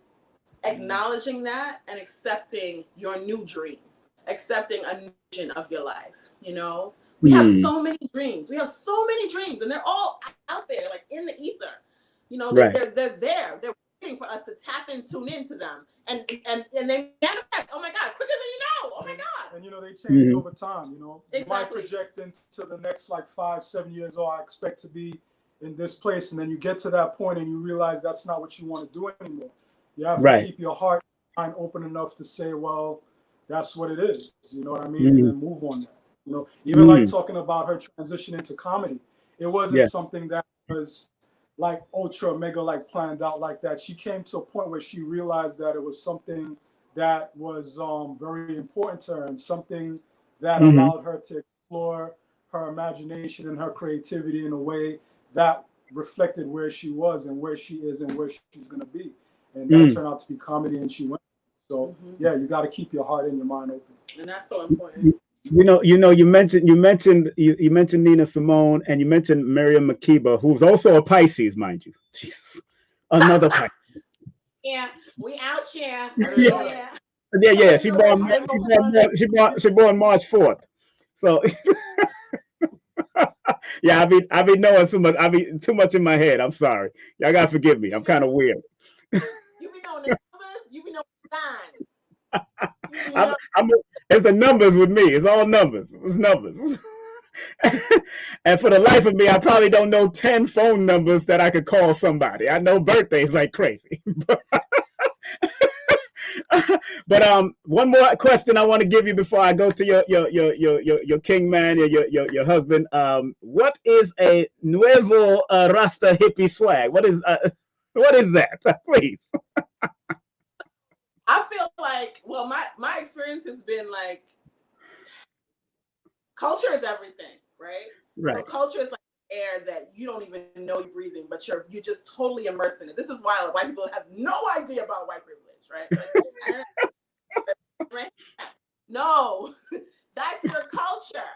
acknowledging that, and accepting your new dream, accepting a new vision of your life. We have so many dreams. And they're all out there, like in the ether. They're there. They're waiting for us to tap and tune into them. And they manifest. Oh my God, quicker than you know. Oh my God. And they change over time. Exactly. You might project into the next 5-7 years. I expect to be in this place, and then you get to that point and you realize that's not what you want to do anymore. You have to keep your heart and mind open enough to say, well, that's what it is. You know what I mean? And then move on that. Even like talking about her transition into comedy, it wasn't something that was like ultra mega like planned out like that. She came to a point where she realized that it was something that was very important to her, and something that allowed her to explore her imagination and her creativity in a way that reflected where she was and where she is and where she's going to be. And that turned out to be comedy, and she went. So yeah, you got to keep your heart and your mind open. And that's so important. You mentioned Nina Simone, and you mentioned Miriam Makeba, who's also a Pisces, mind you. Jesus, another Pisces. Yeah, we out here. Yeah. She born March 4th. So yeah, I be knowing too much. I be too much in my head. I'm sorry. Y'all gotta forgive me. I'm kind of weird. You be knowing the numbers. You be knowing the signs. It's the numbers with me. It's all numbers. It's numbers. And for the life of me, I probably don't know 10 phone numbers that I could call somebody. I know birthdays like crazy. But one more question I want to give you before I go to your king man, your husband. What is a nuevo Rasta hippie swag? What is that? Please. I feel like, well, my experience has been like, culture is everything, right? Right. So culture is like air that you don't even know you're breathing, but you're just totally immersed in it. This is why like, white people have no idea about white privilege, right? Like, no, that's your culture,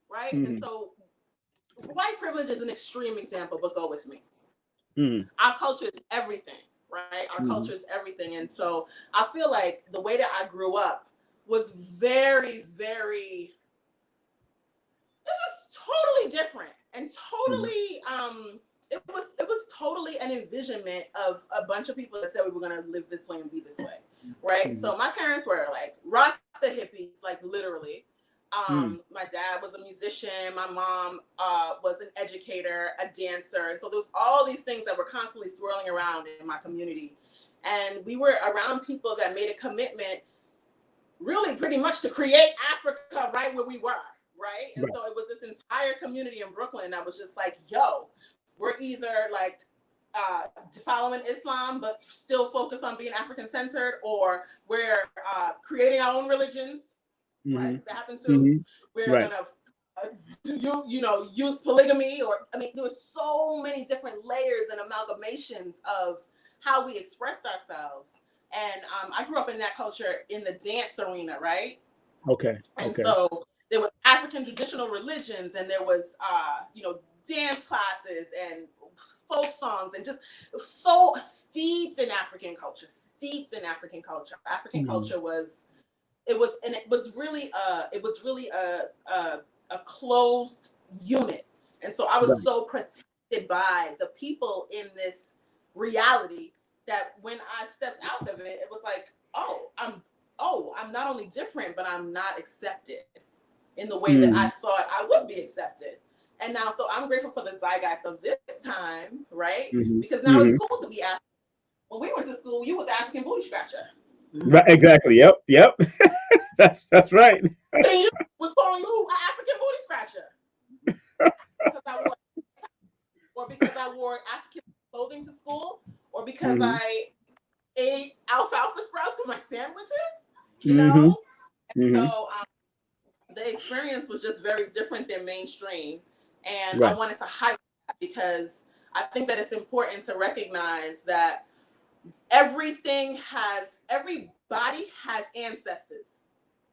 right? And so white privilege is an extreme example, but go with me. Our culture is everything, right? Our culture is everything. And so I feel like the way that I grew up was very, very, it was totally different and totally, it was totally an envisionment of a bunch of people that said we were going to live this way and be this way, right? So my parents were like Rasta hippies, like literally. My dad was a musician. My mom was an educator, a dancer. And so there was all these things that were constantly swirling around in my community. And we were around people that made a commitment really pretty much to create Africa right where we were, right? And so it was this entire community in Brooklyn that was just like, yo, we're either like following Islam, but still focused on being African-centered, or we're creating our own religions. Right, that happens too. We're gonna, use polygamy, or I mean, there were so many different layers and amalgamations of how we express ourselves. And I grew up in that culture in the dance arena, right? Okay. And so there was African traditional religions, and there was, dance classes and folk songs, and just so steeped in African culture. African culture was. It was really a closed unit. And so I was so protected by the people in this reality that when I stepped out of it, it was like, I'm not only different, but I'm not accepted in the way that I thought I would be accepted. And now, so I'm grateful for the zeitgeist of this time, right? Because now it's cool to be African. When we went to school, you was African booty scratcher. Right, exactly. Yep. that's right. You was calling you an African booty scratcher because I wore African clothing to school, or because I ate alfalfa sprouts in my sandwiches. You know, so the experience was just very different than mainstream, and I wanted to highlight that because I think that it's important to recognize that everybody has ancestors,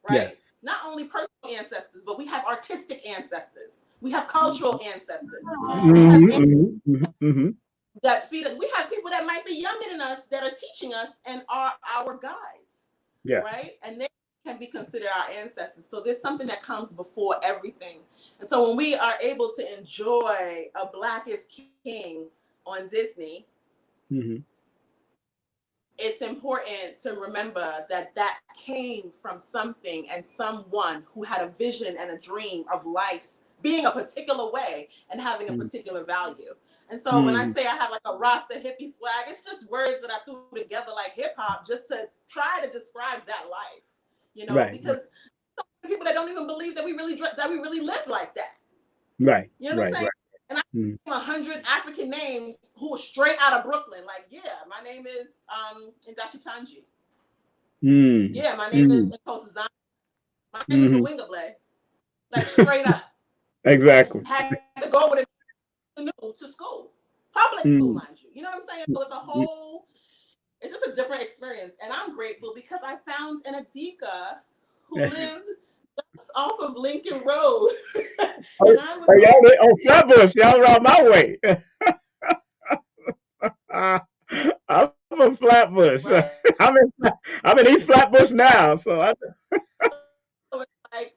right? Yes. Not only personal ancestors, but we have artistic ancestors. We have cultural ancestors. That feed us. We have people that might be younger than us that are teaching us and are our guides, right? And they can be considered our ancestors. So there's something that comes before everything. And so when we are able to enjoy a Black is King on Disney, it's important to remember that that came from something and someone who had a vision and a dream of life being a particular way and having a particular value. And so when I say I have like a Rasta hippie swag, it's just words that I threw together like hip hop just to try to describe that life, because some people that don't even believe that we really live like that. Right. You know what I'm saying? And I gave 100 African names who were straight out of Brooklyn. Like, yeah, my name is Ndachi Tanji. Yeah, my name is Nkosazana. My name is Awingable. Like, straight up. Exactly. Had to go with it to school. Public school, mind you. You know what I'm saying? So it's a whole, it's just a different experience. And I'm grateful because I found an Adika who lived just off of Lincoln Road. And I was y'all Flatbush, y'all around my way. I'm from Flatbush. Right. I'm in East Flatbush now, so it's like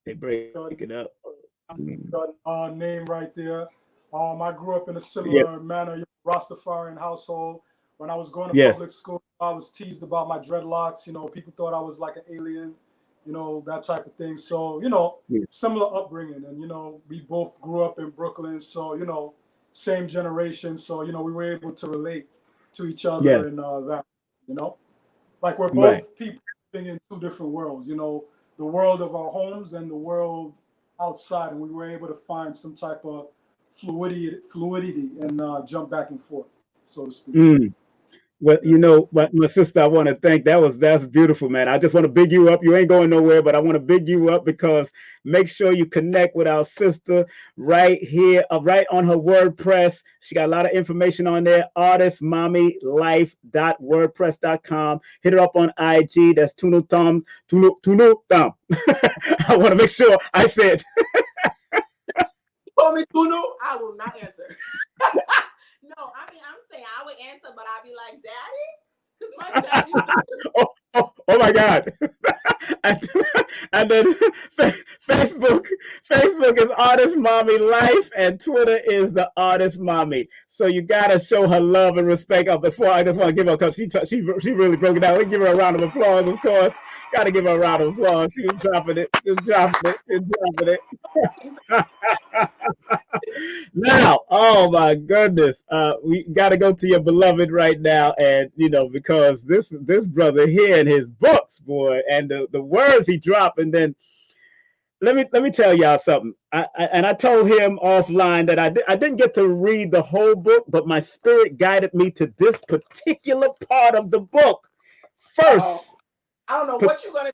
they break it up. Name right there. I grew up in a similar manner, Rastafarian household. When I was going to public school, I was teased about my dreadlocks. You know, people thought I was like an alien, you know, that type of thing. So, you know, similar upbringing. And, you know, we both grew up in Brooklyn. So, you know, same generation. So, you know, we were able to relate to each other and that, you know, like we're both people living in two different worlds, you know, the world of our homes and the world outside. And we were able to find some type of fluidity and jump back and forth, so to speak. Well, you know, my sister, I want to thank. That's beautiful, man. I just want to big you up. You ain't going nowhere, but I want to big you up because make sure you connect with our sister right here, right on her WordPress. She got a lot of information on there. artistmommylife.wordpress.com. Hit her up on IG. That's Tunu Thom. Tunu Thom. I want to make sure I said. Call me Tunu, I will not answer. No, I mean, I'm saying I would answer, but I'd be like, Daddy? Because my daddy. Oh my God. and then Facebook is Artist Mommy Life, and Twitter is the Artist Mommy. So you gotta show her love and respect. Before I just want to give her a cup. She really broke it down. We give her a round of applause, of course. Got to give her a round of applause. She was dropping it. Now, oh my goodness, we got to go to your beloved right now, and you know, because this brother here in his books, boy, and the words he dropped, and then let me tell y'all something. I told him offline that I didn't get to read the whole book, but my spirit guided me to this particular part of the book first. I don't know what you're gonna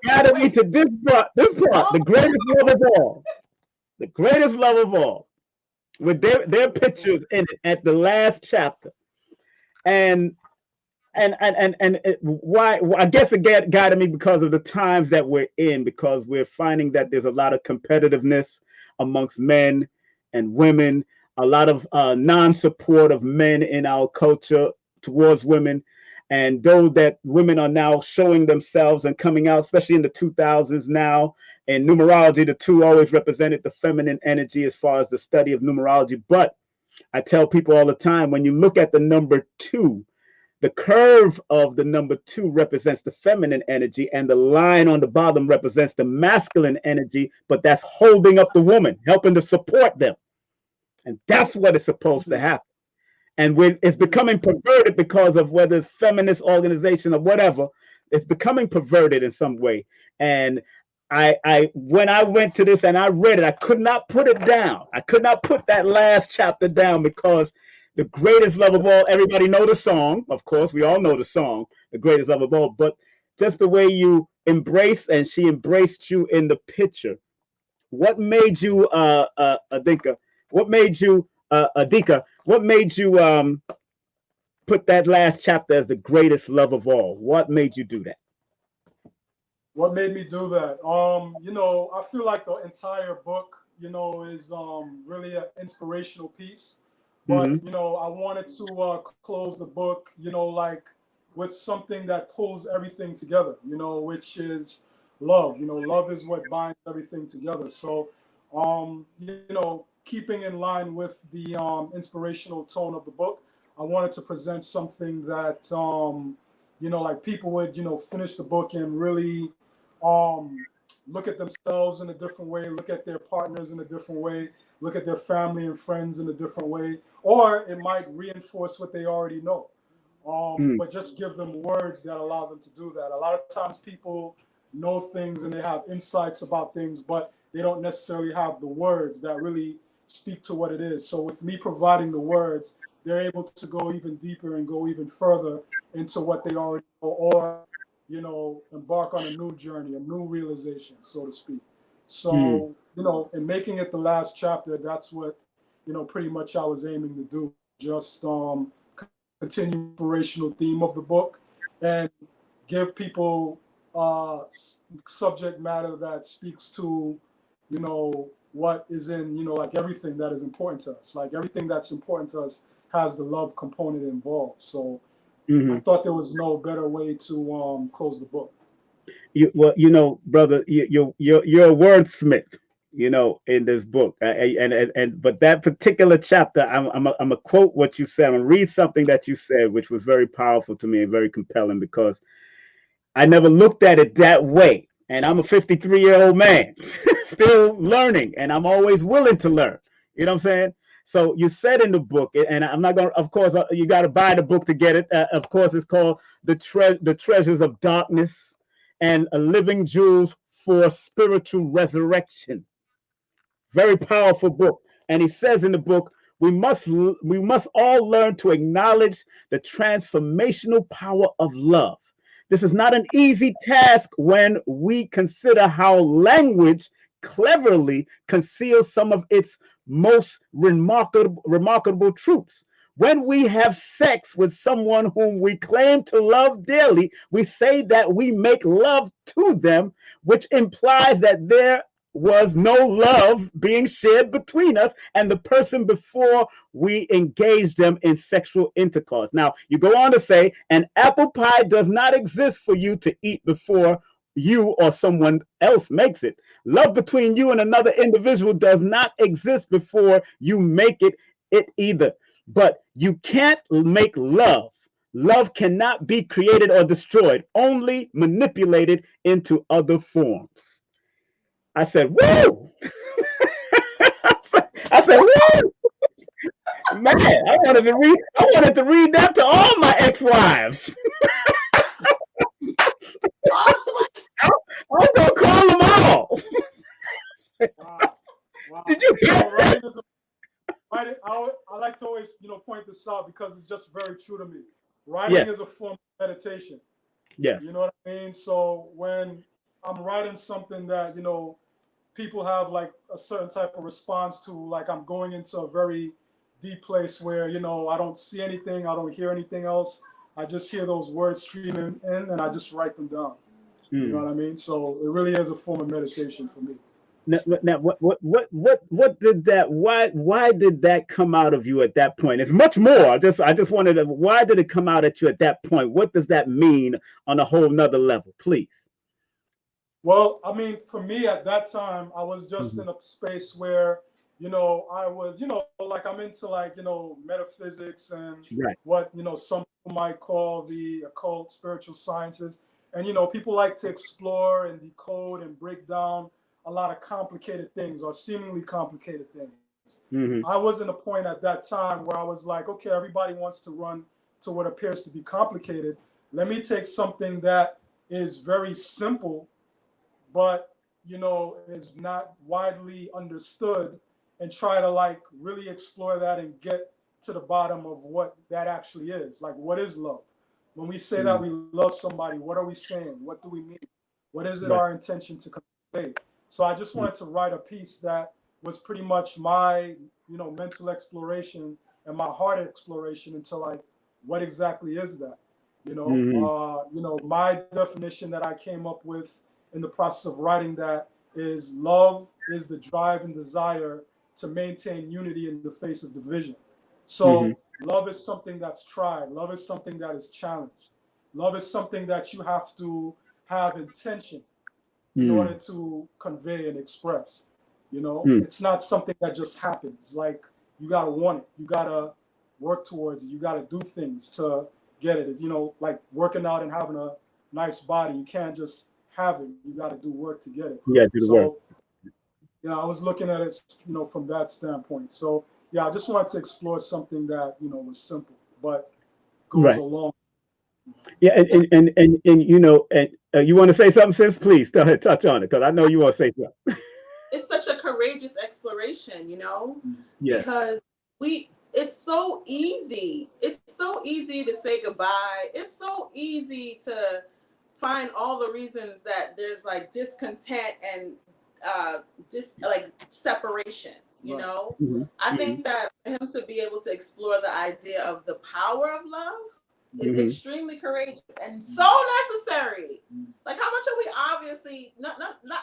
guided me to this part, the greatest love of all. The greatest love of all, with their pictures in it at the last chapter, and why I guess it guided me because of the times that we're in, because we're finding that there's a lot of competitiveness amongst men and women, a lot of non-support of men in our culture towards women. And though that women are now showing themselves and coming out, especially in the 2000s now, in numerology, the two always represented the feminine energy as far as the study of numerology. But I tell people all the time, when you look at the number 2, the curve of the number 2 represents the feminine energy, and the line on the bottom represents the masculine energy, but that's holding up the woman, helping to support them. And that's what is supposed to happen. And when it's becoming perverted because of whether it's feminist organization or whatever, it's becoming perverted in some way. And I when I went to this and I read it, I could not put it down. I could not put that last chapter down, because the greatest love of all, everybody know the song. Of course, we all know the song, the greatest love of all, but just the way you embrace, and she embraced you in the picture. What made you Adika? What made you Adika? What made you put that last chapter as the greatest love of all? What made you do that? What made me do that? You know, I feel like the entire book, you know, is really an inspirational piece. But you know, I wanted to close the book, you know, like with something that pulls everything together, you know, which is love. You know, love is what binds everything together. So, you know, keeping in line with the inspirational tone of the book, I wanted to present something that, you know, like people would, you know, finish the book and really look at themselves in a different way, look at their partners in a different way, look at their family and friends in a different way, or it might reinforce what they already know. But just give them words that allow them to do that. A lot of times people, know things and they have insights about things, but they don't necessarily have the words that really speak to what it is. So with me providing the words, they're able to go even deeper and go even further into what they already know, or, you know, embark on a new journey, a new realization, so to speak. So, you know, in making it the last chapter, that's what, you know, pretty much I was aiming to do. Just continue the inspirational theme of the book and give people subject matter that speaks to, you know, what is in, you know, like everything that is important to us. Like everything that's important to us has the love component involved. So I thought there was no better way to close the book. Well, you know, brother, you're a wordsmith, you know, in this book. But that particular chapter, I'm a quote what you said. I'm gonna read something that you said, which was very powerful to me and very compelling, because I never looked at it that way. And I'm a 53-year-old man, still learning, and I'm always willing to learn. You know what I'm saying? So you said in the book, and I'm not going to, of course, you got to buy the book to get it. Of course, it's called The Treasures of Darkness and a Living Jewels for Spiritual Resurrection. Very powerful book. And he says in the book, we must all learn to acknowledge the transformational power of love. This is not an easy task when we consider how language cleverly conceals some of its most remarkable truths. When we have sex with someone whom we claim to love dearly, we say that we make love to them, which implies that there was no love being shared between us and the person before we engage them in sexual intercourse. Now, you go on to say, an apple pie does not exist for you to eat before you or someone else makes it. Love between you and another individual does not exist before you make it either. But you can't make love. Love cannot be created or destroyed, only manipulated into other forms. I said, woo! I said, woo! Man, I wanted to read that to all my ex-wives. I'm gonna call them all. Wow. Did you get that? I like to always, you know, point this out because it's just very true to me. Writing is a form of meditation. Yes. You know what I mean? So when I'm writing something that, you know, people have like a certain type of response to, like I'm going into a very deep place where, you know, I don't see anything, I don't hear anything else. I just hear those words streaming in and I just write them down. You know what I mean? So it really is a form of meditation for me. Now what did that, why did that come out of you at that point? It's much more. I just wanted to, why did it come out at you at that point? What does that mean on a whole nother level, please? Well, I mean, for me at that time, I was just in a space where, you know, I was, you know, like I'm into like, you know, metaphysics and what, you know, some people might call the occult, spiritual sciences. And, you know, people like to explore and decode and break down a lot of complicated things or seemingly complicated things. I was in a point at that time where I was like, okay, everybody wants to run to what appears to be complicated. Let me take something that is very simple, but, you know, is not widely understood and try to like really explore that and get to the bottom of what that actually is. Like, what is love? When we say that we love somebody, what are we saying? What do we mean? What is it our intention to convey? So I just wanted to write a piece that was pretty much my, you know, mental exploration and my heart exploration into like, what exactly is that? You know, my definition that I came up with in the process of writing that is love is the drive and desire to maintain unity in the face of division. So love is something that's tried. Love is something that is challenged. Love is something that you have to have intention in order to convey and express. You know, it's not something that just happens. Like, you gotta want it. You gotta work towards it. You gotta do things to get it. It's, you know, like working out and having a nice body. You can't just have it. You gotta do work to get it. Yeah, do the work. You know, I was looking at it, you know, from that standpoint. So yeah, I just wanted to explore something that, you know, was simple but goes along. Yeah, and you know, and You want to say something, sis? Please go ahead, touch on it, because I know you want to say something. It's such a courageous exploration, you know, Yeah. because it's so easy. It's so easy to say goodbye. It's so easy to find all the reasons that there's like discontent and like separation, you know. I think that for him to be able to explore the idea of the power of love is extremely courageous and so necessary. Like, how much are we obviously not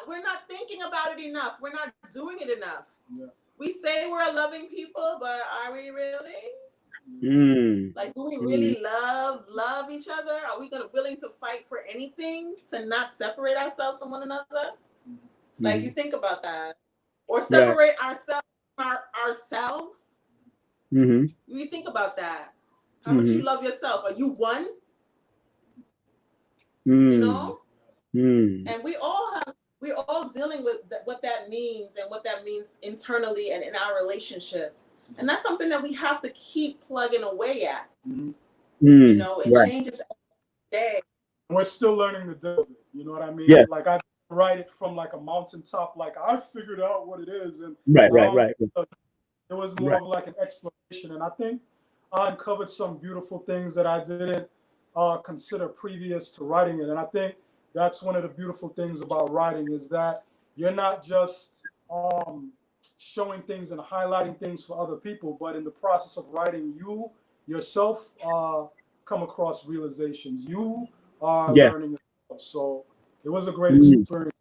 we're not thinking about it enough. We're not doing it enough. Yeah. We say we're a loving people, but are we really? Like, do we really love each other? Are we willing to fight for anything to not separate ourselves from one another? Like, you think about that, or separate ourselves from ourselves. You think about that. How much you love yourself? Are you one? You know? And we're all dealing with what that means and what that means internally and in our relationships. And that's something that we have to keep plugging away at. You know, it changes every day. We're still learning to deal with it. You know what I mean? Yeah. Like, I write it from like a mountaintop, like I figured out what it is. And right. It was more of like an exploration. And I think I uncovered some beautiful things that I didn't consider previous to writing it. And I think that's one of the beautiful things about writing, is that you're not just showing things and highlighting things for other people, but in the process of writing, you yourself come across realizations. You are learning. So it was a great experience.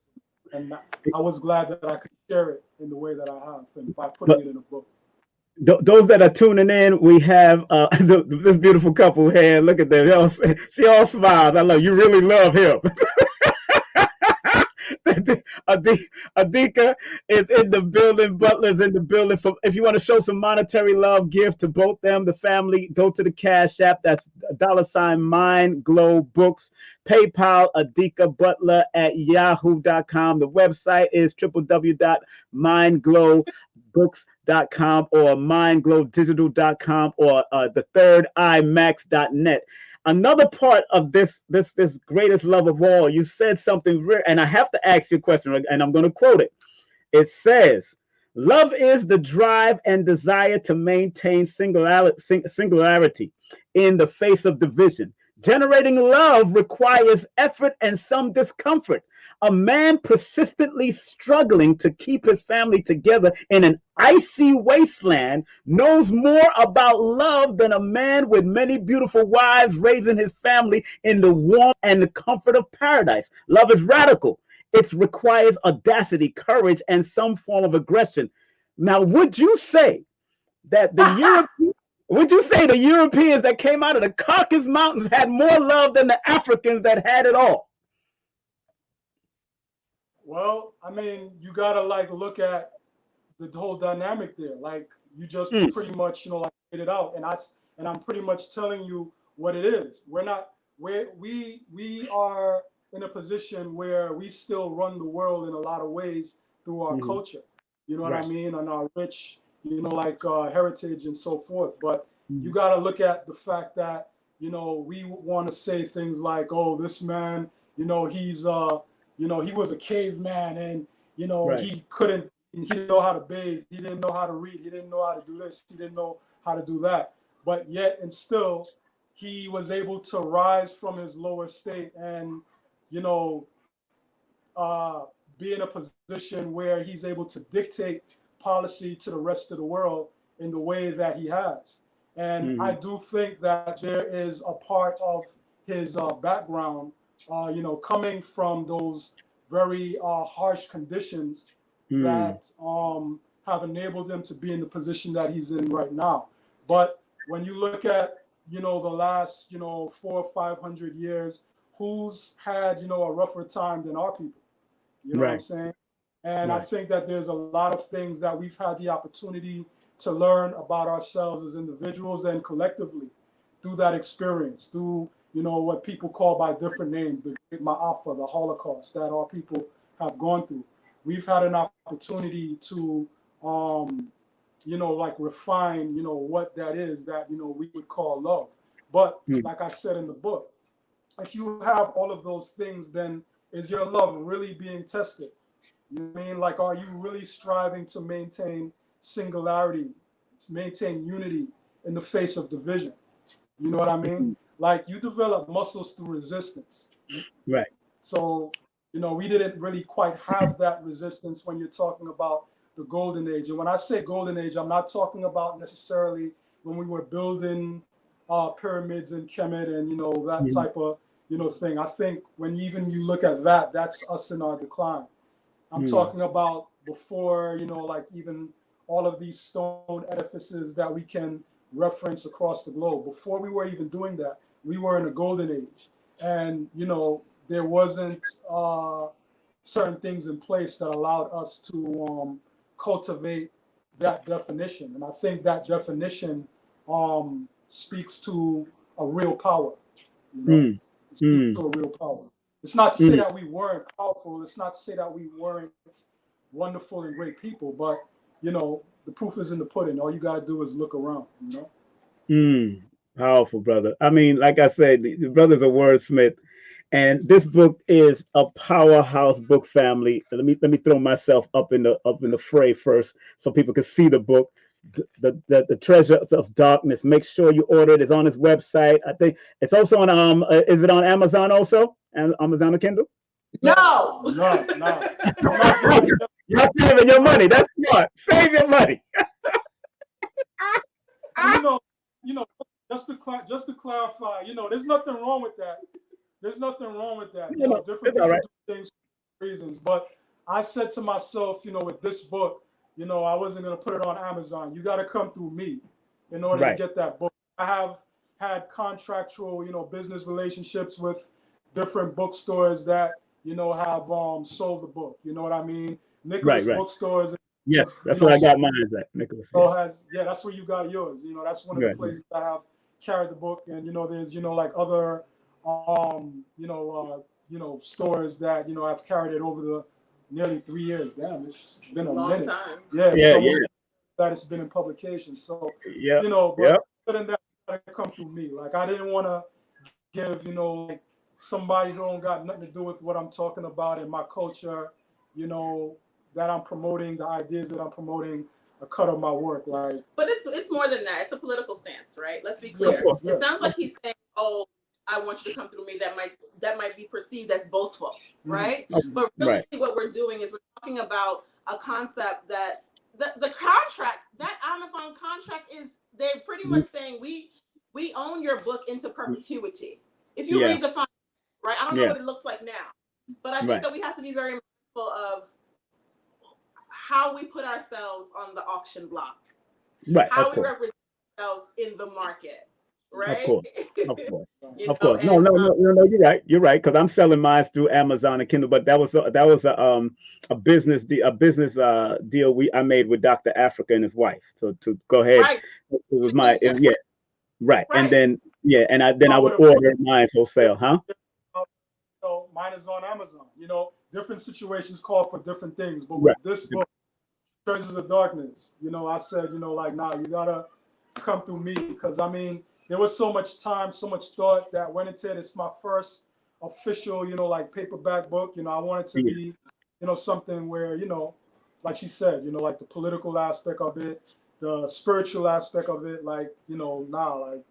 And I was glad that I could share it in the way that I have, and by putting it in a book. Those that are tuning in, we have this beautiful couple here. Look at them. She all smiles. I love you. Really love him. Adika is in the building. Butler's in the building. If you want to show some monetary love, give to both them, the family, go to the Cashapp. That's $ MindGlowBooks. PayPal, Adika Butler at yahoo.com. The website is www.mindglowbooks.com or mindglowdigital.com or the third imax.net. Another part of this greatest love of all, you said something rare, and I have to ask you a question, and I'm going to quote it. It says, love is the drive and desire to maintain singularity in the face of division. Generating love requires effort and some discomfort. A man persistently struggling to keep his family together in an icy wasteland knows more about love than a man with many beautiful wives raising his family in the warmth and the comfort of paradise. Love is radical. It requires audacity, courage, and some form of aggression. Now, would you say that the Europeans that came out of the Caucasus Mountains had more love than the Africans that had it all? Well, I mean, you gotta like look at the whole dynamic there. Like, you just pretty much, like laid it out, and I'm pretty much telling you what it is. We are in a position where we still run the world in a lot of ways through our culture. You know what I mean? And our rich, like heritage and so forth. But you got to look at the fact that, we want to say things like, oh, this man, he's, he was a caveman, and, he didn't know how to bathe. He didn't know how to read. He didn't know how to do this. He didn't know how to do that. But yet and still, he was able to rise from his lower state and, be in a position where he's able to dictate policy to the rest of the world in the way that he has. And I do think that there is a part of his background, coming from those very harsh conditions that have enabled him to be in the position that he's in right now. But when you look at, the last, 400 or 500 years, who's had, a rougher time than our people? You know what I'm saying? And I think that there's a lot of things that we've had the opportunity to learn about ourselves as individuals and collectively through that experience, through, what people call by different names, the Great Ma'afa, the Holocaust that our people have gone through. We've had an opportunity to, like refine, what that is that, we would call love. But like I said in the book, if you have all of those things, then is your love really being tested? You know what I mean? Like, are you really striving to maintain singularity, to maintain unity in the face of division? You know what I mean? Like, you develop muscles through resistance. Right. So, you know, we didn't really quite have that resistance when you're talking about the golden age. And when I say golden age, I'm not talking about necessarily when we were building pyramids in Kemet and, you know, that type of, you know, thing. I think when even you look at that, that's us in our decline. I'm talking about before, you know, like even all of these stone edifices that we can reference across the globe. Before we were even doing that, we were in a golden age. And, you know, there wasn't certain things in place that allowed us to cultivate that definition. And I think that definition speaks to a real power. You know? It speaks to a real power. It's not to say that we weren't powerful. It's not to say that we weren't wonderful and great people. But, you know, the proof is in the pudding. All you got to do is look around, you know? Powerful, brother. I mean, like I said, the brother's a wordsmith. And this book is a powerhouse book, family. Let me throw myself up in the fray first, so people can see the book, the Treasures of Darkness. Make sure you order it. It's on his website. I think it's also on is it on Amazon also? And Amazon or Kindle? No. You're saving your money. That's smart. Save your money. You know, just to clarify, you know, there's nothing wrong with that. There's nothing wrong with that. You know, different people do things for reasons. But I said to myself, you know, with this book, you know, I wasn't going to put it on Amazon. You got to come through me in order to get that book. I have had contractual, you know, business relationships with different bookstores that, you know, have sold the book. You know what I mean? Nicholas Bookstores. Yes, that's where I got mine at, Nicholas. So that's where you got yours. You know, that's one of the places I have carried the book. And, you know, there's, you know, like other stores that, you know, I've carried it over the nearly 3 years. Damn, it's been a long minute. time. That it's been in publication. So, you know, but other than that, you gotta come through me. Like, I didn't want to give, you know, like somebody who don't got nothing to do with what I'm talking about in my culture, you know, that I'm promoting, the ideas that I'm promoting, a cut of my work. Like, but it's more than that. It's a political stance, right? Let's be clear. It sounds like he's saying, "Oh, I want you to come through me." That might be perceived as boastful, right? But really, what we're doing is we're talking about a concept that the contract, that Amazon contract, is they're pretty much saying we own your book into perpetuity. If you read the fine, right? I don't know what it looks like now, but I think that we have to be very mindful of how we put ourselves on the auction block, how we represent ourselves in the market, right? Of course. No, you're right. Because I'm selling mine through Amazon and Kindle, but that was a business deal I made with Dr. Africa and his wife. So to go ahead, it was my and then I would order mine wholesale, huh? So mine is on Amazon. You know, different situations call for different things, but with this book, Treasures of Darkness, you know, I said, you know, like, nah, you gotta come through me, because I mean, there was so much time, so much thought that went into it. It's my first official, you know, like paperback book. You know, I wanted to be, you know, something where, you know, like she said, you know, like the political aspect of it, the spiritual aspect of it, like, you know, like,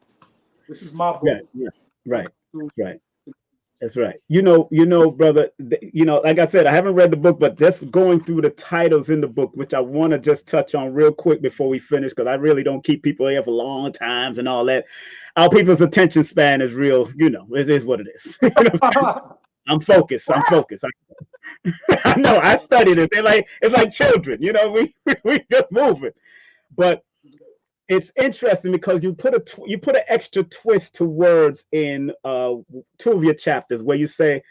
this is my book. Right. That's right. You know, brother, you know, like I said, I haven't read the book, but just going through the titles in the book, which I want to just touch on real quick before we finish, because I really don't keep people here for long times and all that. Our people's attention span is real, you know, it is what it is. I'm focused. I know, I studied it. It's like children, you know, we just moving. But it's interesting because you put an extra twist to words in 2 of your chapters where you say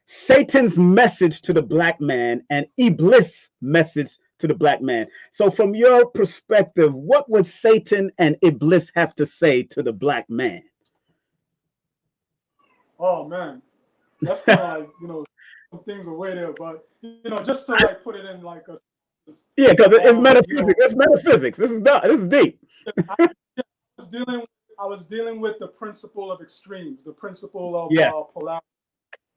Satan's message to the black man and Iblis' message to the black man. So from your perspective, what would Satan and Iblis have to say to the black man? Oh man, that's kind of like, you know, some things are way there, but you know, just to like put it in like a because it's metaphysics. You know, it's metaphysics. This is deep. I was dealing with was dealing with the principle of extremes, the principle of polarity.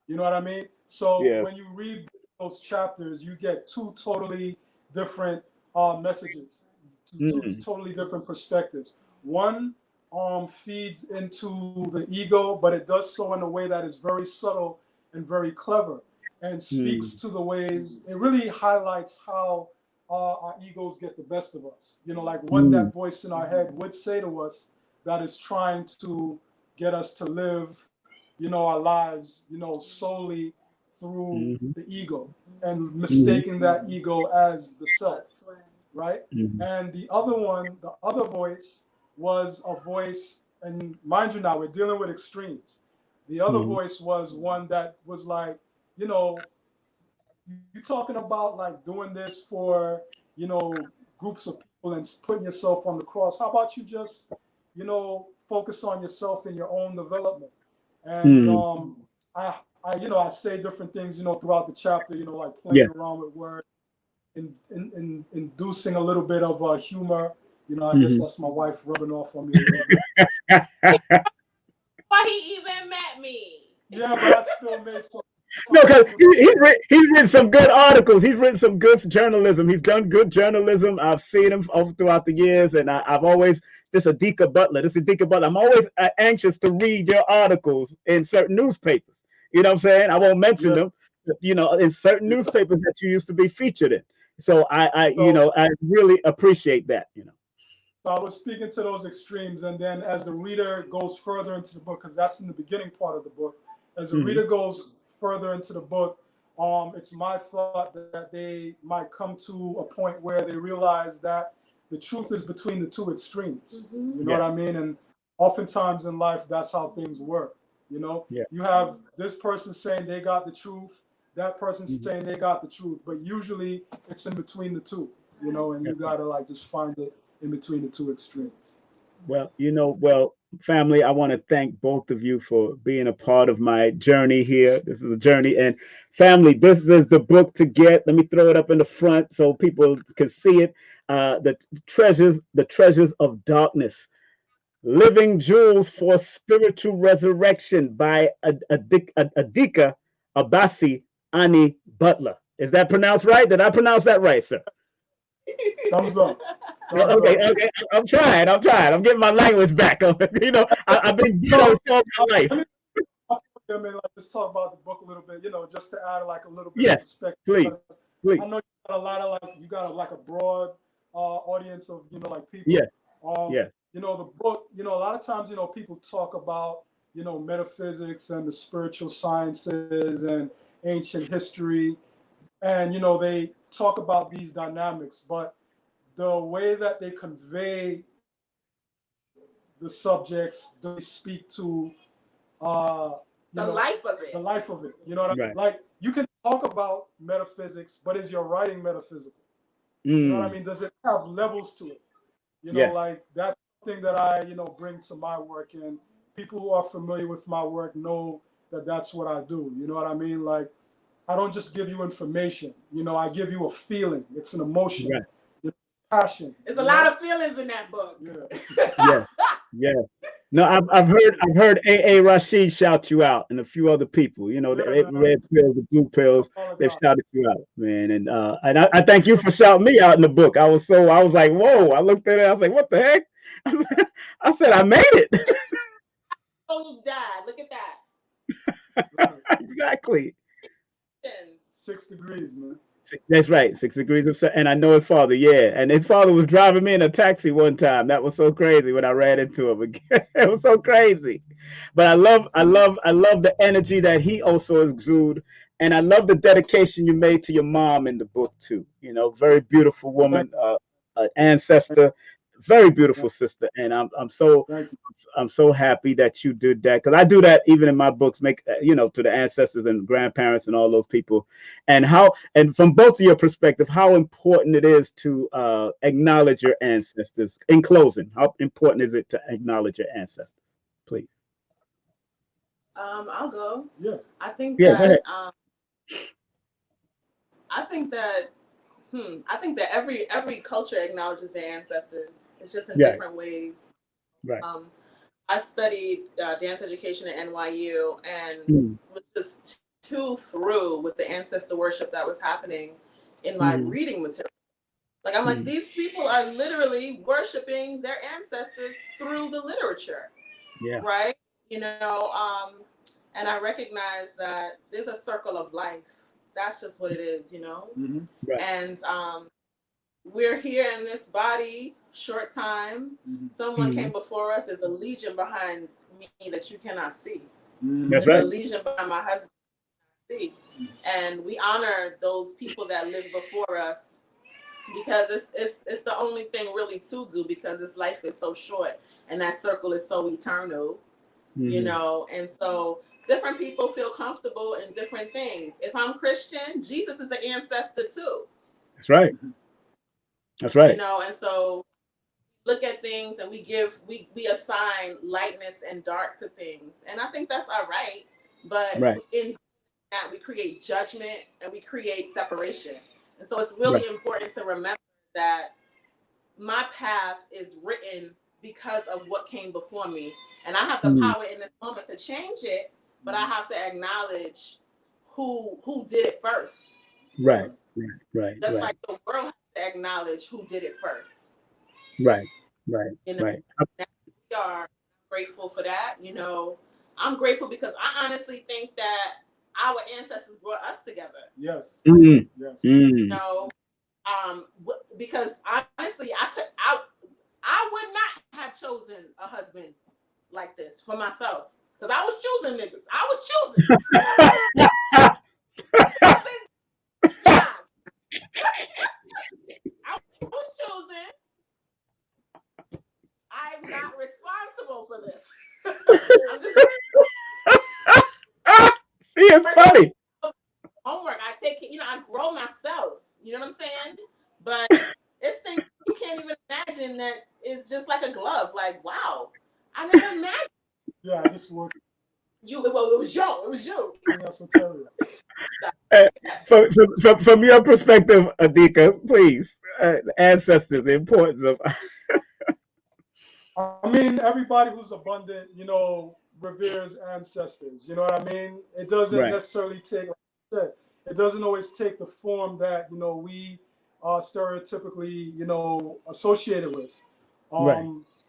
You know what I mean? So when you read those chapters, you get two totally different messages, two totally different perspectives. One feeds into the ego, but it does so in a way that is very subtle and very clever, and speaks to the ways, it really highlights how our egos get the best of us. You know, like what that voice in our head would say to us that is trying to get us to live, you know, our lives, you know, solely through the ego, and mistaking that ego as the self, right? And the other one, the other voice was a voice, and mind you now, we're dealing with extremes. The other voice was one that was like, you know, you're talking about like doing this for, you know, groups of people and putting yourself on the cross. How about you just, you know, focus on yourself and your own development? And you know, I say different things, you know, throughout the chapter, you know, like playing around with words, inducing a little bit of humor. You know, I guess that's my wife rubbing off on me a little bit. Why he even met me? Yeah, but I still made some. No, because he's written some good articles. He's written some good journalism. He's done good journalism. I've seen him all throughout the years, and I've always this Adika Butler. I'm always anxious to read your articles in certain newspapers. You know what I'm saying? I won't mention them, but, you know, in certain newspapers that you used to be featured in. So you know, I really appreciate that. You know. So I was speaking to those extremes, and then as the reader goes further into the book, because that's in the beginning part of the book, as the reader goes further into the book, it's my thought that they might come to a point where they realize that the truth is between the two extremes. You know what I mean? And oftentimes in life, that's how things work. You know, you have this person saying they got the truth, that person saying they got the truth, but usually it's in between the two, you know, and you gotta like just find it in between the two extremes. Well, you know, family, I want to thank both of you for being a part of my journey here. This is a journey, and family, this is the book to get. Let me throw it up in the front so people can see it. The treasures of darkness, living jewels for spiritual resurrection by Adika ABASSI Ani Butler. Is that pronounced right? Did I pronounce that right, sir? Thumbs up. Okay. I'm trying. I'm getting my language back. You know, I've been ghetto all my life. I mean, like, let's talk about the book a little bit. You know, just to add like a little bit of perspective. Please. I know you got a lot of like, you got like a broad audience of, you know, like people. Yes. You know, the book. You know, a lot of times, you know, people talk about, you know, metaphysics and the spiritual sciences and ancient history, and you know, they talk about these dynamics, but the way that they convey the subjects, they speak to the life of it. The life of it. You know what I mean? Like, you can talk about metaphysics, but is your writing metaphysical? You know what I mean? Does it have levels to it? You know, like that's something that I, you know, bring to my work, and people who are familiar with my work know that that's what I do. You know what I mean? Like, I don't just give you information. You know, I give you a feeling. It's an emotion. Passion. There's a lot of feelings in that book. Yeah. No, I've heard A.A. Rashid shout you out, and a few other people. You know, the red pills, the blue pills, they've shouted you out, man. And I thank you for shouting me out in the book. I was like, whoa. I looked at it, I was like, what the heck? I said, I made it. Oh, he's died. Look at that. Exactly. 6 degrees, man. That's right, 6 degrees of, and I know his father, and his father was driving me in a taxi one time. That was so crazy when I ran into him again. It was so crazy, but I love the energy that he also exudes, and I love the dedication you made to your mom in the book too. You know, very beautiful woman, ancestor, very beautiful sister, and I'm so happy that you did that, because I do that even in my books, make to the ancestors and grandparents and all those people, and from both of your perspective, how important it is to acknowledge your ancestors. In closing, how important is it to acknowledge your ancestors, please? I'll go. Yeah. I think that every culture acknowledges their ancestors. It's just in different ways. Right. I studied dance education at NYU and was just too through with the ancestor worship that was happening in my reading material. Like, I'm like, these people are literally worshiping their ancestors through the literature. Yeah. Right? You know, and I recognize that there's a circle of life. That's just what it is, you know? Right. And we're here in this body, short time. Someone came before us. There's a legion behind me that you cannot see. That's There's right. a legion behind my husband that you cannot see. And we honor those people that lived before us because it's the only thing really to do, because this life is so short and that circle is so eternal, you know. And so different people feel comfortable in different things. If I'm Christian, Jesus is an ancestor too. That's right. That's right. You know, and so look at things and we assign lightness and dark to things. And I think that's all right. But in that, we create judgment and we create separation. And so it's really important to remember that my path is written because of what came before me. And I have the power in this moment to change it, but I have to acknowledge who did it first. Right. Just like the world has to acknowledge who did it first. Right. You know, we are grateful for that. You know, I'm grateful because I honestly think that our ancestors brought us together. Yes. Yes. You know, because honestly, I would not have chosen a husband like this for myself, because I was choosing niggas. I was choosing. I was choosing. I'm not responsible for this. I'm just see, it's funny. Homework. I take it, you know, I grow myself. You know what I'm saying? But it's things you can't even imagine that is just like a glove. Like, wow, I never imagined. Yeah, I just worked. Well, it was you. It was you. From your perspective, Adika, please, ancestors, the importance of. I mean, everybody who's abundant, you know, reveres ancestors. You know what I mean? It doesn't necessarily take, like I said, it doesn't always take the form that, you know, we are stereotypically, you know, associated with.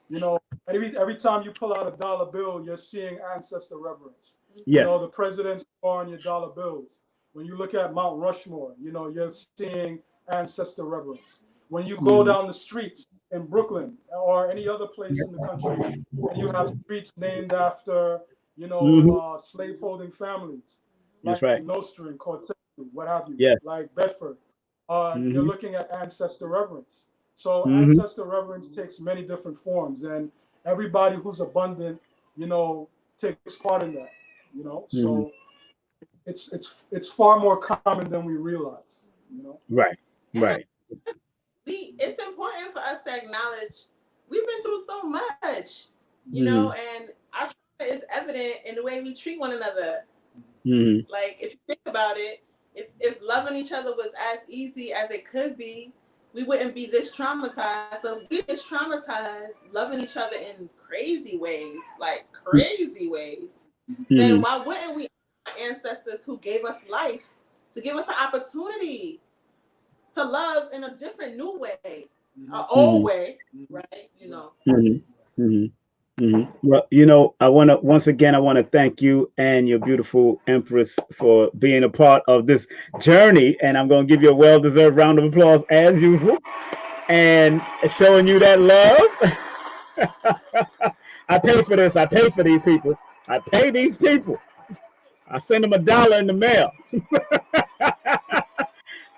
You know, every time you pull out a dollar bill, you're seeing ancestor reverence. You know, the presidents are on your dollar bills. When you look at Mount Rushmore, you know, you're seeing ancestor reverence. When you go down the streets in Brooklyn or any other place in the country, and you have streets named after, you know, slaveholding families, like Nostrand, Cortez, what have you, like Bedford, you're looking at ancestor reverence. So ancestor reverence takes many different forms, and everybody who's abundant, you know, takes part in that, you know. So it's far more common than we realize, you know. It's important for us to acknowledge we've been through so much, you know, and our trauma is evident in the way we treat one another. Like, if you think about it, if loving each other was as easy as it could be, we wouldn't be this traumatized. So if we this traumatized, loving each other in crazy ways, like crazy ways, then why wouldn't we honor our ancestors who gave us life to give us an opportunity to love in a different, new way, old way, right? You know. Well, you know, I want to thank you and your beautiful Empress for being a part of this journey, and I'm going to give you a well-deserved round of applause as usual, and showing you that love. I pay for this. I pay for these people. I pay these people. I send them $1 in the mail.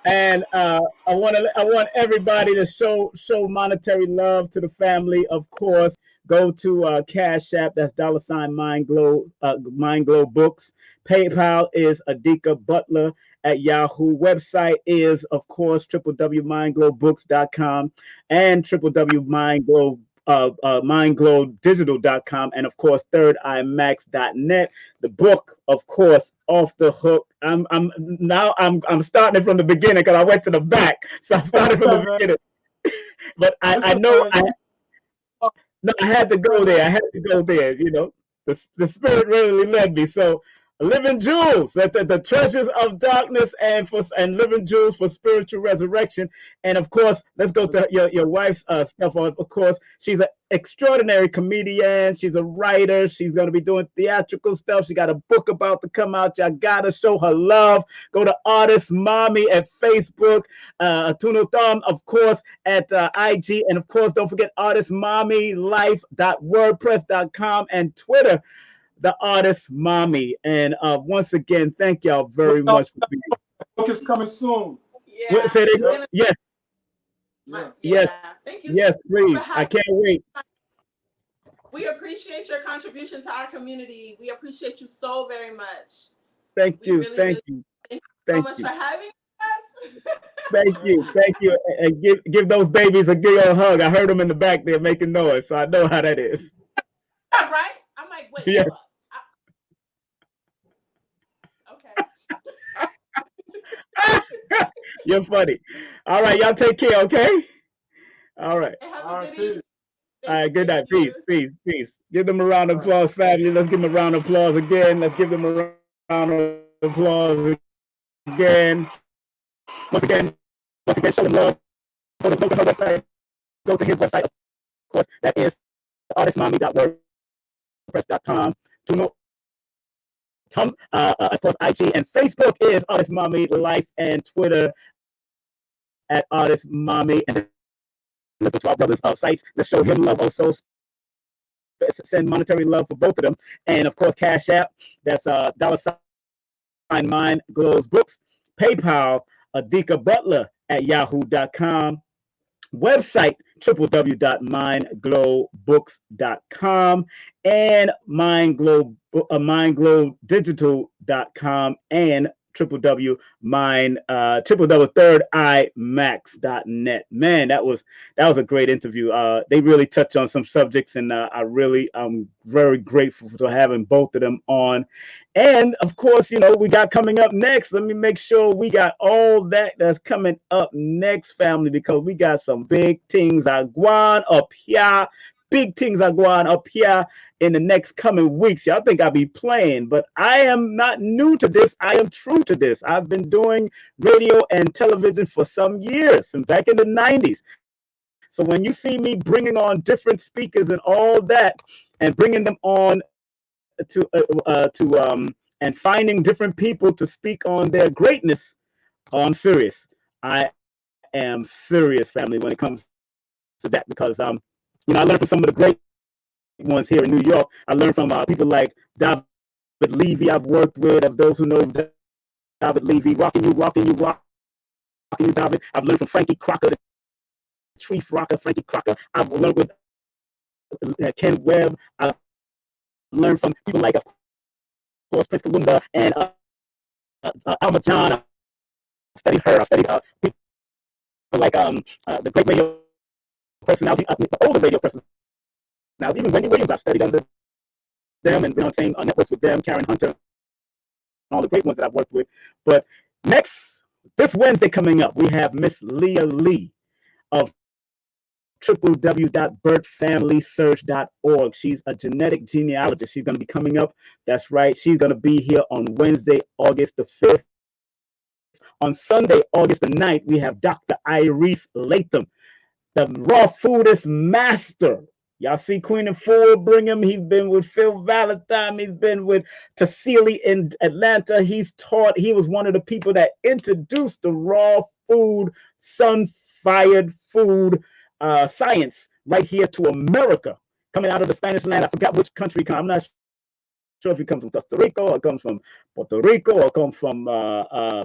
And I want everybody to show monetary love to the family. Of course, go to Cashapp. That's $MindGlowBooks. PayPal is Adika Butler at Yahoo. Website is, of course, www.mindglowbooks.com and mindglowdigital.com, and of course thirdimax.net. The book, of course, Off the Hook. I'm starting it from the beginning because I went to the back, so I started from the beginning. But I know No, I had to go there. I had to go there. You know, the spirit really led me. So, living jewels, the treasures of darkness, and living jewels for spiritual resurrection. And of course, let's go to your wife's stuff. Of course, she's an extraordinary comedian. She's a writer. She's going to be doing theatrical stuff. She got a book about to come out. Y'all gotta show her love. Go to Artist Mommy at Facebook. Tunu Thom, of course, at IG, and of course, don't forget artistmommylife.wordpress.com and Twitter, the Artist Mommy. And once again, thank y'all very much for being. Book is coming soon. Yeah. Say it again. Yes. Yeah. Yes. Thank you. Yes, please. I can't wait. We appreciate your contribution to our community. We appreciate you so very much. Thank you. Thank you. Thank you so much for having us. Thank you. Thank you. And give those babies a good old hug. I heard them in the back there making noise, so I know how that is. Right? I'm like, wait. Yes. Okay. You're funny. All right, y'all take care, okay? All right. All right, good night. Peace, peace, peace. Give them a round of applause, family. Let's give them a round of applause again. Let's give them a round of applause again. Once again, show them love. Go to her website. Go to his website. Of course, that is artistmommy.wordpress.com. Tunu Thom, of course, IG and Facebook is Artist Mommy Life, and Twitter at Artist Mommy. And let's go to our brother's sites. Let's show him love also. Send monetary love for both of them. And of course, Cashapp, that's $ MindGlowBooks. PayPal, Adika Butler at yahoo.com. Website, www.mindglowbooks.com and mindglowdigital.com and www.thirdeyemax.net. Man, that was a great interview. They really touched on some subjects, and I'm very grateful for having both of them on. And of course, we got coming up next. Let me make sure we got all that's coming up next, family, because we got some big things are going up here. Big things are going up here in the next coming weeks. Y'all think I'll be playing, but I am not new to this. I am true to this. I've been doing radio and television for some years, and back in the 90s. So when you see me bringing on different speakers and all that, and bringing them on and finding different people to speak on their greatness, I'm serious. I am serious, family, when it comes to that, because I learned from some of the great ones here in New York. I learned from people like David Levy. I've worked with, of those who know David Levy, rocking you, David. I've learned from Frankie Crocker, the Chief Rocker, Frankie Crocker. I've learned with Ken Webb. I've learned from people like, of course, Prince Kalumba and Alma John. I studied her. I studied people like the great radio personality, the older radio personality. Now, even Wendy Williams, I've studied under them and been on the same networks with them, Karen Hunter, all the great ones that I've worked with. But this Wednesday coming up, we have Miss Leah Lee of www.birthfamilysearch.org. She's a genetic genealogist. She's going to be coming up. That's right. She's going to be here on Wednesday, August the 5th. On Sunday, August the 9th, we have Dr. Iris Latham, the raw foodist master. Y'all see Queen and Four bring him. He's been with Phil Valentine. He's been with Tassili in Atlanta. He was one of the people that introduced the raw food, sun-fired food science right here to America, coming out of the Spanish land. I forgot which country. I'm not sure if he comes from Costa Rica or comes from Puerto Rico or comes from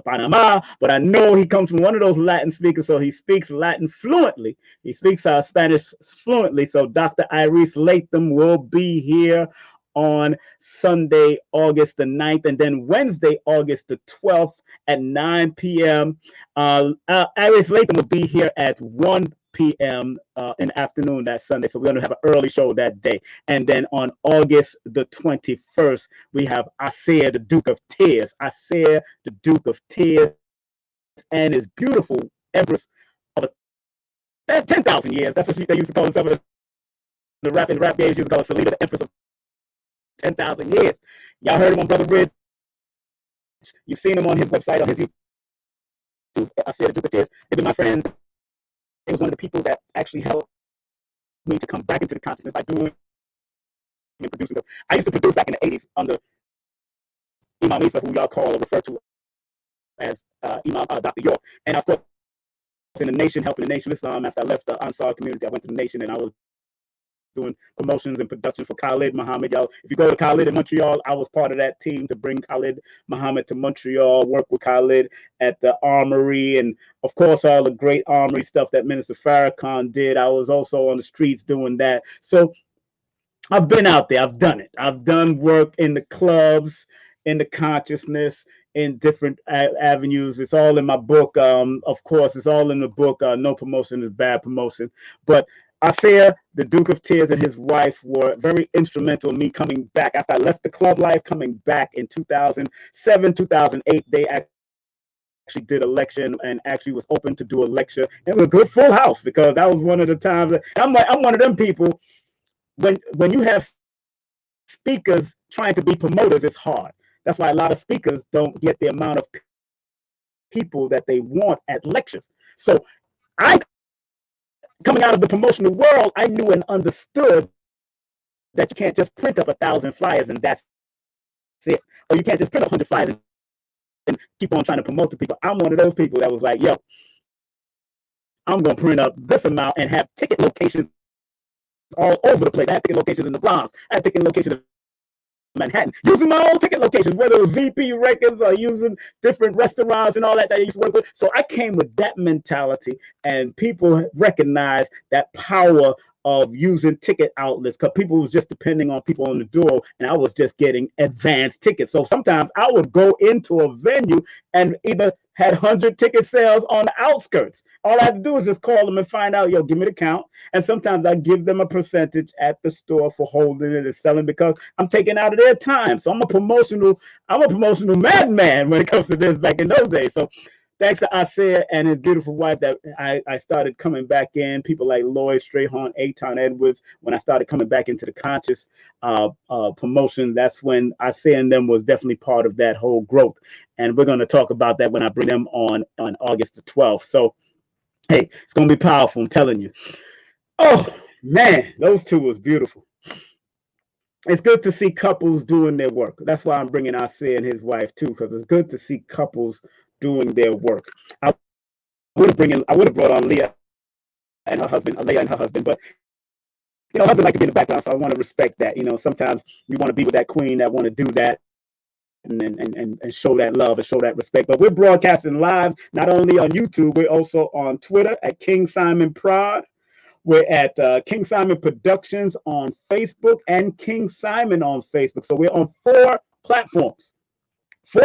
Panama, but I know he comes from one of those Latin speakers, so he speaks Latin fluently. He speaks Spanish fluently. So Dr. Iris Latham will be here on Sunday, August the 9th, and then Wednesday, August the 12th at 9 p.m. Iris Latham will be here at 1 p.m. In the afternoon that Sunday. So we're going to have an early show that day. And then on August the 21st, we have Isaiah, the Duke of Tears. Isaiah, the Duke of Tears, and his beautiful Empress of 10,000 years. That's what they used to call themselves. the rap games, she was called Selena, the Empress of 10,000 years. Y'all heard him on Brother Bridge. You've seen him on his website, on his YouTube. I said Adika Tears. They've been my friends. It was one of the people that actually helped me to come back into the consciousness by doing and producing. I used to produce back in the 80s under Imam Isa, who y'all call or refer to as Imam Dr. York. And of course, in the Nation, helping the Nation of Islam. After I left the Ansar community, I went to the Nation and I was doing promotions and production for Khalid Muhammad. Y'all, if you go to Khalid in Montreal, I was part of that team to bring Khalid Muhammad to Montreal, work with Khalid at the Armory, and of course, all the great Armory stuff that Minister Farrakhan did. I was also on the streets doing that. So I've been out there. I've done it. I've done work in the clubs, in the consciousness, in different avenues. It's all in my book. Of course, it's all in the book. No promotion is bad promotion. But Isaiah, the Duke of Tears, and his wife were very instrumental in me coming back. After I left the club life, coming back in 2007, 2008, they actually did a lecture and actually was open to do a lecture. It was a good full house because that was one of the times that I'm one of them people. When you have speakers trying to be promoters, it's hard. That's why a lot of speakers don't get the amount of people that they want at lectures. So coming out of the promotional world, I knew and understood that you can't just print up 1,000 flyers and that's it. Or you can't just print up 100 flyers and keep on trying to promote to people. I'm one of those people that was like, yo, I'm going to print up this amount and have ticket locations all over the place. I had ticket locations in the Bronx. I had ticket locations in Manhattan, using my own ticket locations, whether it was VP Records or using different restaurants and all that I used to work with. So I came with that mentality, and people recognized that power of using ticket outlets because people was just depending on people on the door, and I was just getting advanced tickets. So sometimes I would go into a venue and either had 100 ticket sales on the outskirts. All I had to do was just call them and find out, yo, give me the count. And sometimes I give them a percentage at the store for holding it and selling because I'm taking out of their time. So I'm a promotional madman when it comes to this back in those days. So thanks to Isaiah and his beautiful wife that I started coming back in. People like Lloyd Strayhorn, Aton Edwards. When I started coming back into the conscious promotion, that's when Isaiah and them was definitely part of that whole growth. And we're going to talk about that when I bring them on August the 12th. So, hey, it's going to be powerful, I'm telling you. Oh, man, those two was beautiful. It's good to see couples doing their work. That's why I'm bringing Isaiah and his wife, too, because it's good to see couples doing their work. I would have brought on Leah and her husband, but husband like to be in the background, so I want to respect that. Sometimes you want to be with that queen that want to do that and show that love and show that respect. But we're broadcasting live not only on YouTube, we're also on Twitter at King Simon Prod. We're at King Simon Productions on Facebook and King Simon on Facebook. So we're on 4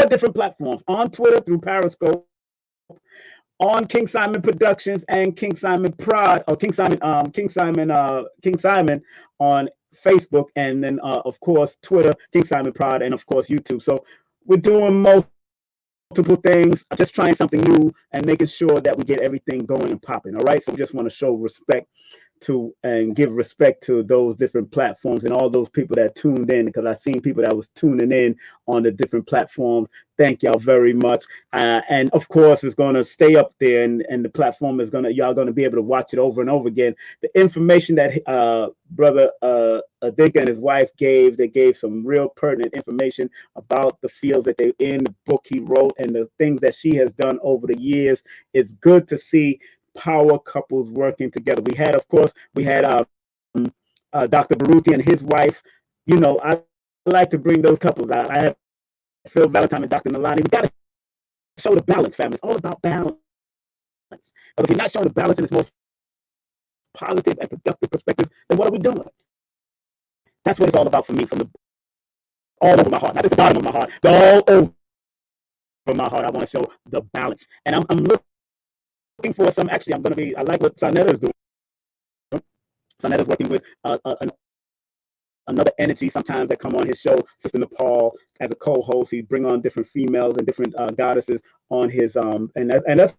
different platforms, on Twitter through Periscope, on King Simon Productions and King Simon Prod, or King Simon on Facebook, and then of course Twitter, King Simon Prod, and of course YouTube. So we're doing multiple things, just trying something new and making sure that we get everything going and popping. All right. So we just want to show respect to and give respect to those different platforms and all those people that tuned in, because I've seen people that was tuning in on the different platforms. Thank y'all very much. And of course, it's going to stay up there, and the platform is y'all going to be able to watch it over and over again. The information that Brother Adika and his wife they gave some real pertinent information about the fields that they're in, the book he wrote, and the things that she has done over the years. It's good to see power couples working together. We had Dr. Baruti and his wife. I like to bring those couples. I have Phil Valentine and Dr. Nalani. We got to show the balance, family. It's all about balance. But if you're not showing the balance in its most positive and productive perspective, then what are we doing? That's what it's all about for me, all over my heart, not just the bottom of my heart, but all over my heart. I want to show the balance. And I'm looking for some, actually, I like what Sonetta is doing. Sonetta's working with another energy sometimes that come on his show, Sister Nepal, as a co-host. He bring on different females and different goddesses on his, and that's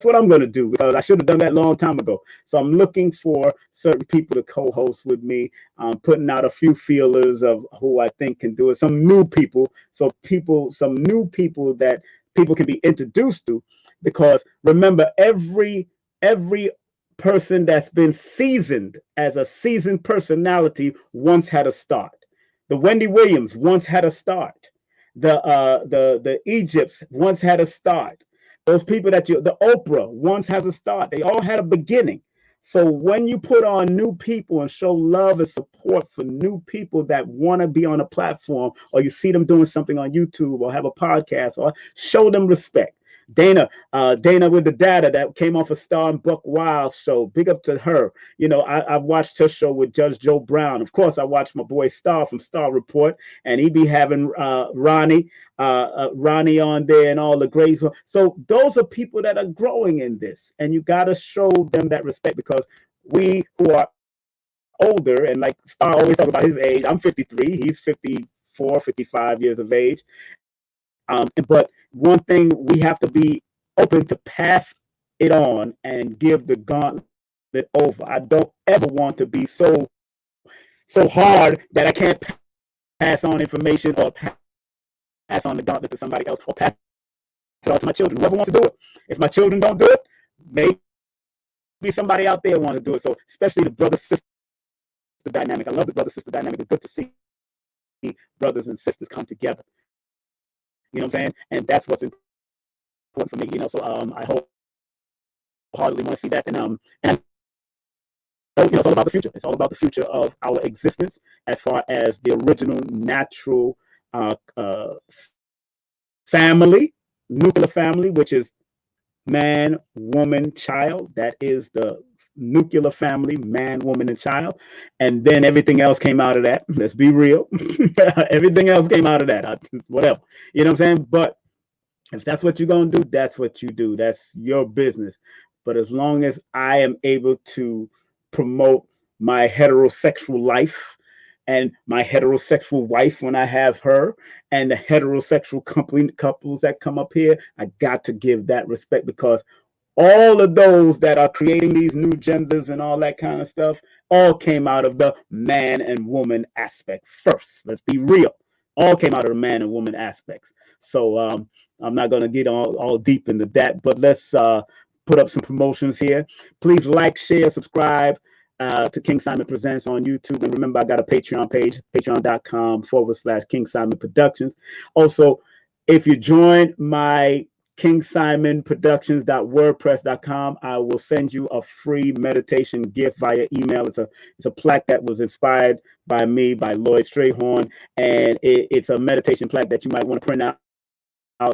what I'm going to do, because I should have done that a long time ago. So I'm looking for certain people to co-host with me. I'm putting out a few feelers of who I think can do it. Some new people. Some new people that people can be introduced to, because remember, every person that's been seasoned as a seasoned personality once had a start. The Wendy Williams once had a start. The Egypts once had a start. Those people the Oprah once has a start. They all had a beginning. So when you put on new people and show love and support for new people that want to be on a platform, or you see them doing something on YouTube or have a podcast, or show them respect. Dana with the data that came off a Star and Buck Wild show. Big up to her. I've watched her show with Judge Joe Brown. Of course, I watched my boy Star from Star Report, and he be having Ronnie on there and all the greats. So those are people that are growing in this, and you got to show them that respect, because we who are older, and like Star always talk about his age. I'm 53. He's 54, 55 years of age. But one thing, we have to be open to pass it on and give the gauntlet over. I don't ever want to be so hard that I can't pass on information, or pass on the gauntlet to somebody else, or pass it on to my children. Whoever wants to do it. If my children don't do it, maybe somebody out there want to do it. So especially the brother-sister dynamic. I love the brother-sister dynamic. It's good to see brothers and sisters come together. You know what I'm saying? And that's what's important for me. So I wholeheartedly want to see that. And it's all about the future. It's all about the future of our existence, as far as the original natural family, nuclear family, which is man, woman, child. That is the nuclear family, man, woman, and child. And then everything else came out of that. Let's be real. Everything else came out of that. Whatever. You know what I'm saying? But if that's what you're going to do, that's what you do. That's your business. But as long as I am able to promote my heterosexual life and my heterosexual wife when I have her, and the heterosexual couples that come up here, I got to give that respect, because all of those that are creating these new genders and all that kind of stuff all came out of the man and woman aspect first. Let's be real. All came out of the man and woman aspects. So I'm not going to get all deep into that, but let's put up some promotions here. Please like, share, subscribe to King Simon Presents on YouTube. And remember, I got a Patreon page, patreon.com/King Simon Productions. Also, if you join my King Simon Productions.wordpress.com, I will send you a free meditation gift via email. It's a plaque that was inspired by me, by Lloyd Strayhorn, and it's a meditation plaque that you might want to print out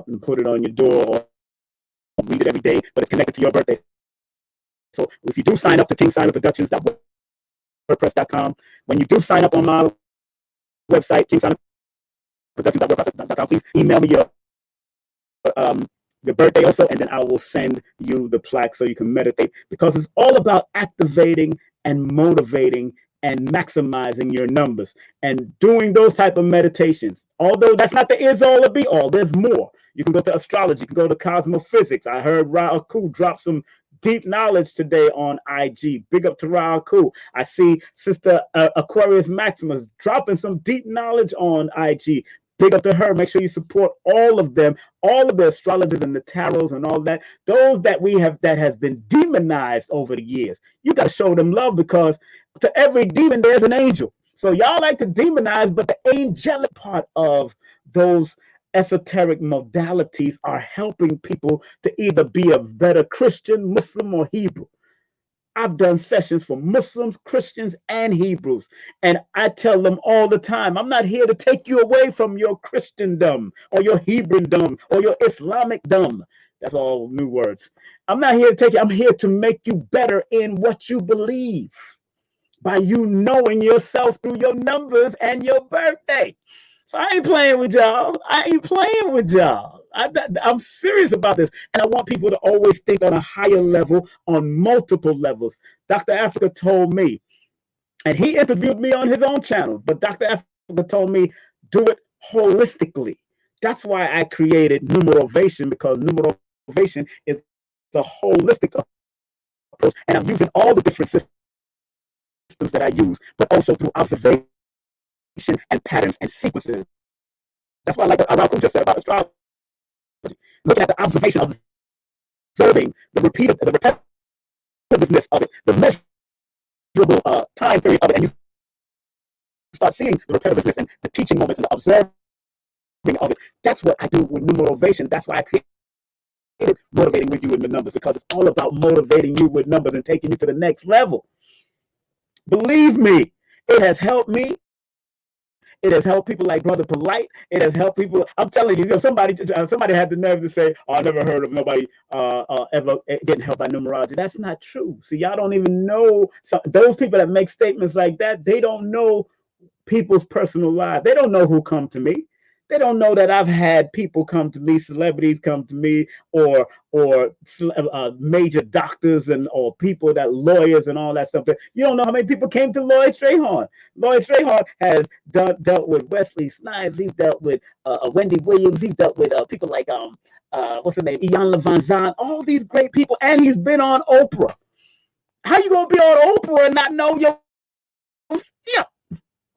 and put it on your door, or read it every day, but it's connected to your birthday. So if you do sign up to King Simon Productions.wordpress.com, when you do sign up on my website, King Simon Productions.wordpress.com, please email me your birthday also, and then I will send you the plaque so you can meditate, because it's all about activating and motivating and maximizing your numbers and doing those type of meditations. Although that's not the is all or be all, there's more. You can go to astrology, you can go to cosmophysics. I heard Ra'aku drop some deep knowledge today on IG. Big up to Ra'aku. I see Sister Aquarius Maximus dropping some deep knowledge on IG. Big up to her. Make sure you support all of them, all of the astrologers and the tarots and all that. Those that we have that has been demonized over the years. You got to show them love, because to every demon there's an angel. So y'all like to demonize, but the angelic part of those esoteric modalities are helping people to either be a better Christian, Muslim, or Hebrew. I've done sessions for Muslims, Christians, and Hebrews. And I tell them all the time, I'm not here to take you away from your Christendom or your Hebrewdom or your Islamicdom. That's all new words. I'm not here to take you. I'm here to make you better in what you believe by you knowing yourself through your numbers and your birthday. So I ain't playing with y'all. I'm serious about this. And I want people to always think on a higher level, on multiple levels. Dr. Africa told me, and he interviewed me on his own channel, but Dr. Africa told me, do it holistically. That's why I created Numerovation, because Numerovation is a holistic approach, and I'm using all the different systems that I use, but also through observation and patterns and sequences. That's why I like what Araku just said about astrology. Looking at the observation of observing the repetitiveness of it, the measurable time period of it, and you start seeing the repetitiveness and the teaching moments and the observing of it. That's what I do with Numerovation. That's why I created Motivating with You with the Numbers, because it's all about motivating you with numbers and taking you to the next level. Believe me, it has helped me. It has helped people like Brother Polite. It has helped people. I'm telling you, somebody had the nerve to say, "Oh, I never heard of nobody ever getting helped by numerology." That's not true. See, y'all don't even know. Those people that make statements like that, they don't know people's personal lives. They don't know who come to me. They don't know that I've had people come to me, celebrities come to me, or major doctors or people that lawyers and all that stuff. You don't know how many people came to Lloyd Strayhorn. Lloyd Strayhorn has dealt with Wesley Snipes. He's dealt with Wendy Williams. He's dealt with people like what's her name, Ian Van Zandt. All these great people, and he's been on Oprah. How you gonna be on Oprah and not know your? Yeah.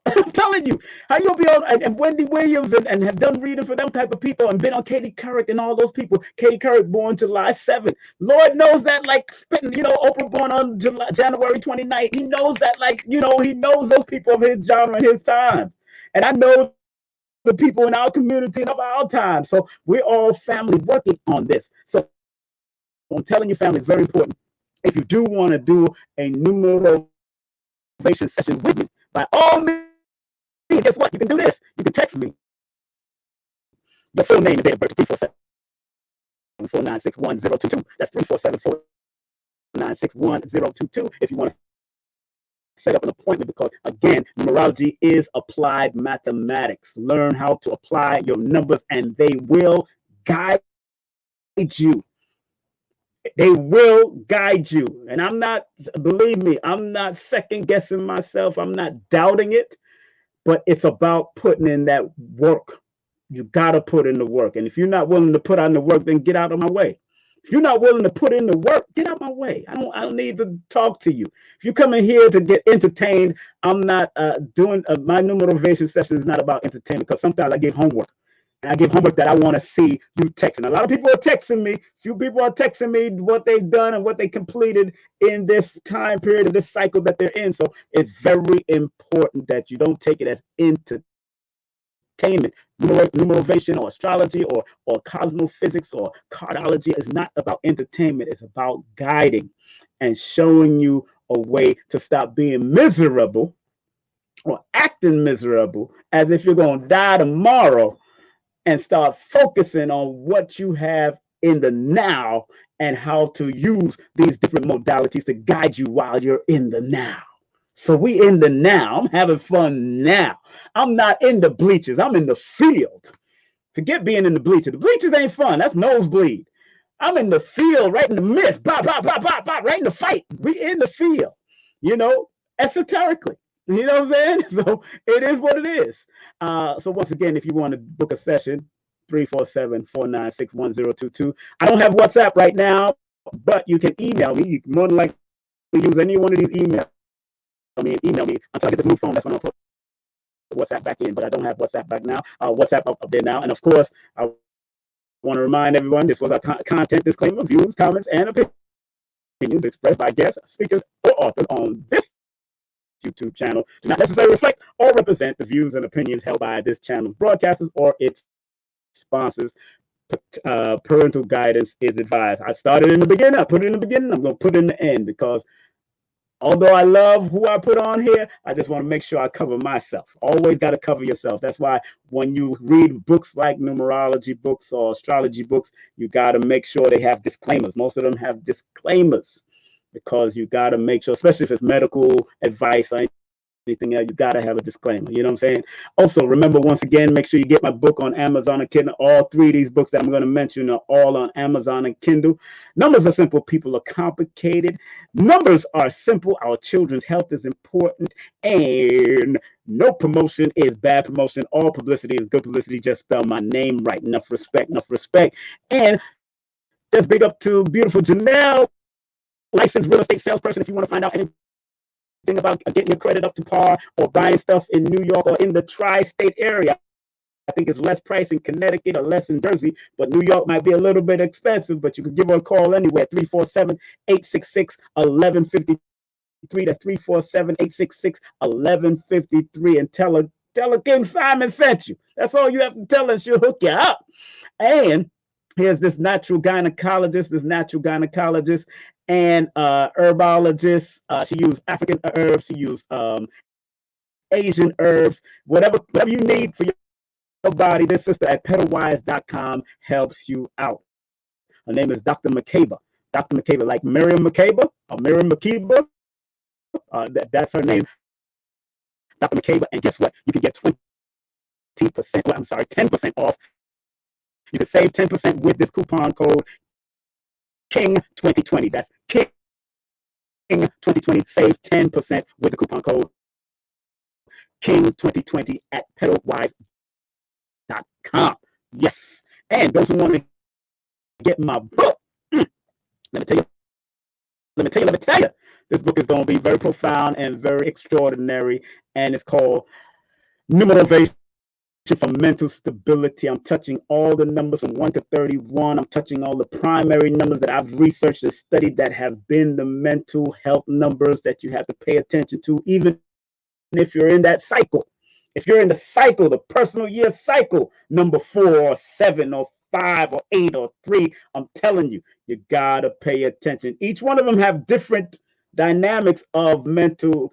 I'm telling you, how you'll be on and Wendy Williams and have done reading for them type of people and been on Katie Couric and all those people. Katie Couric born July 7th. Lord knows that, like spitting, Oprah born on January 29th. He knows that, like, he knows those people of his genre and his time. And I know the people in our community and of our time. So we're all family working on this. So I'm telling you, family is very important. If you do want to do a numerovation session with me, by all means, guess what? You can do this. You can text me the full name and date of birth, 347-496-1022. That's 347-496-1022 if you want to set up an appointment, because, again, numerology is applied mathematics. Learn how to apply your numbers, and they will guide you. They will guide you. And believe me, I'm not second guessing myself. I'm not doubting it. But it's about putting in that work. You got to put in the work. And if you're not willing to put on the work, then get out of my way. If you're not willing to put in the work, get out of my way. I don't need to talk to you. If you come in here to get entertained, I'm not doing my numerovation session is not about entertainment, because sometimes I give homework. And I give homework that I want to see you texting. A lot of people are texting me. Few people are texting me what they've done and what they completed in this time period of this cycle that they're in. So it's very important that you don't take it as entertainment. Numerovation or astrology or cosmophysics or cardology is not about entertainment. It's about guiding and showing you a way to stop being miserable or acting miserable as if you're going to die tomorrow, and start focusing on what you have in the now and how to use these different modalities to guide you while you're in the now. So we in the now. I'm having fun now. I'm not in the bleachers. I'm in the field. Forget being in the bleachers. The bleachers ain't fun. That's nosebleed. I'm in the field, right in the midst, right in the fight. We in the field, esoterically. You know what I'm saying? So it is what it is. So once again, if you want to book a session, 347-496-1022. I don't have WhatsApp right now, but you can email me. You can more than likely use any one of these email me until I get this new phone. That's when I'll put WhatsApp back in, but I don't have WhatsApp back now. WhatsApp up there now. And of course, I want to remind everyone, this was a content disclaimer. Views, comments, and opinions expressed by guests, speakers, or authors on this YouTube channel do not necessarily reflect or represent the views and opinions held by this channel's broadcasters or its sponsors. Parental guidance is advised. I started in the beginning. I put it in the beginning. I'm going to put it in the end, because although I love who I put on here, I just want to make sure I cover myself. Always got to cover yourself. That's why when you read books like numerology books or astrology books, you got to make sure they have disclaimers. Most of them have disclaimers, because you got to make sure, especially if it's medical advice or anything else, you got to have a disclaimer. You know what I'm saying? Also, remember, once again, make sure you get my book on Amazon and Kindle. All three of these books that I'm going to mention are all on Amazon and Kindle. Numbers are simple. People are complicated. Numbers are simple. Our children's health is important. And no promotion is bad promotion. All publicity is good publicity. Just spell my name right. Enough respect. And Just big up to beautiful Janelle, licensed real estate salesperson. If you want to find out anything about getting your credit up to par or buying stuff in New York or in the tri-state area, I think it's less price in Connecticut or less in Jersey, but New York might be a little bit expensive, but you can give her a call anywhere, 347-866-1153. That's 347-866-1153, and tell her King Simon sent you. That's all you have to tell her. She'll hook you up. And here's this natural gynecologist and herbologist. She used African herbs. She used Asian herbs, whatever you need for your body. This sister at Petalwise.com helps you out. Her name is Dr. McCabe. Dr. McCabe, like Miriam Makeba or Miriam Makeba. That's her name, Dr. McCabe. And guess what? You can get 10% off. You can save 10% with this coupon code King2020. That's King2020. Save 10% with the coupon code King2020 at Petalwise.com. Yes. And those who want to get my book, let me tell you. This book is going to be very profound and very extraordinary, and it's called Numerovation for Mental Stability. I'm touching all the numbers from 1 to 31. I'm touching all the primary numbers that I've researched and studied that have been the mental health numbers that you have to pay attention to, even if you're in that cycle. If you're in the cycle, the personal year cycle, number 4 or 7 or 5 or 8 or 3, I'm telling you, you gotta pay attention. Each one of them have different dynamics of mental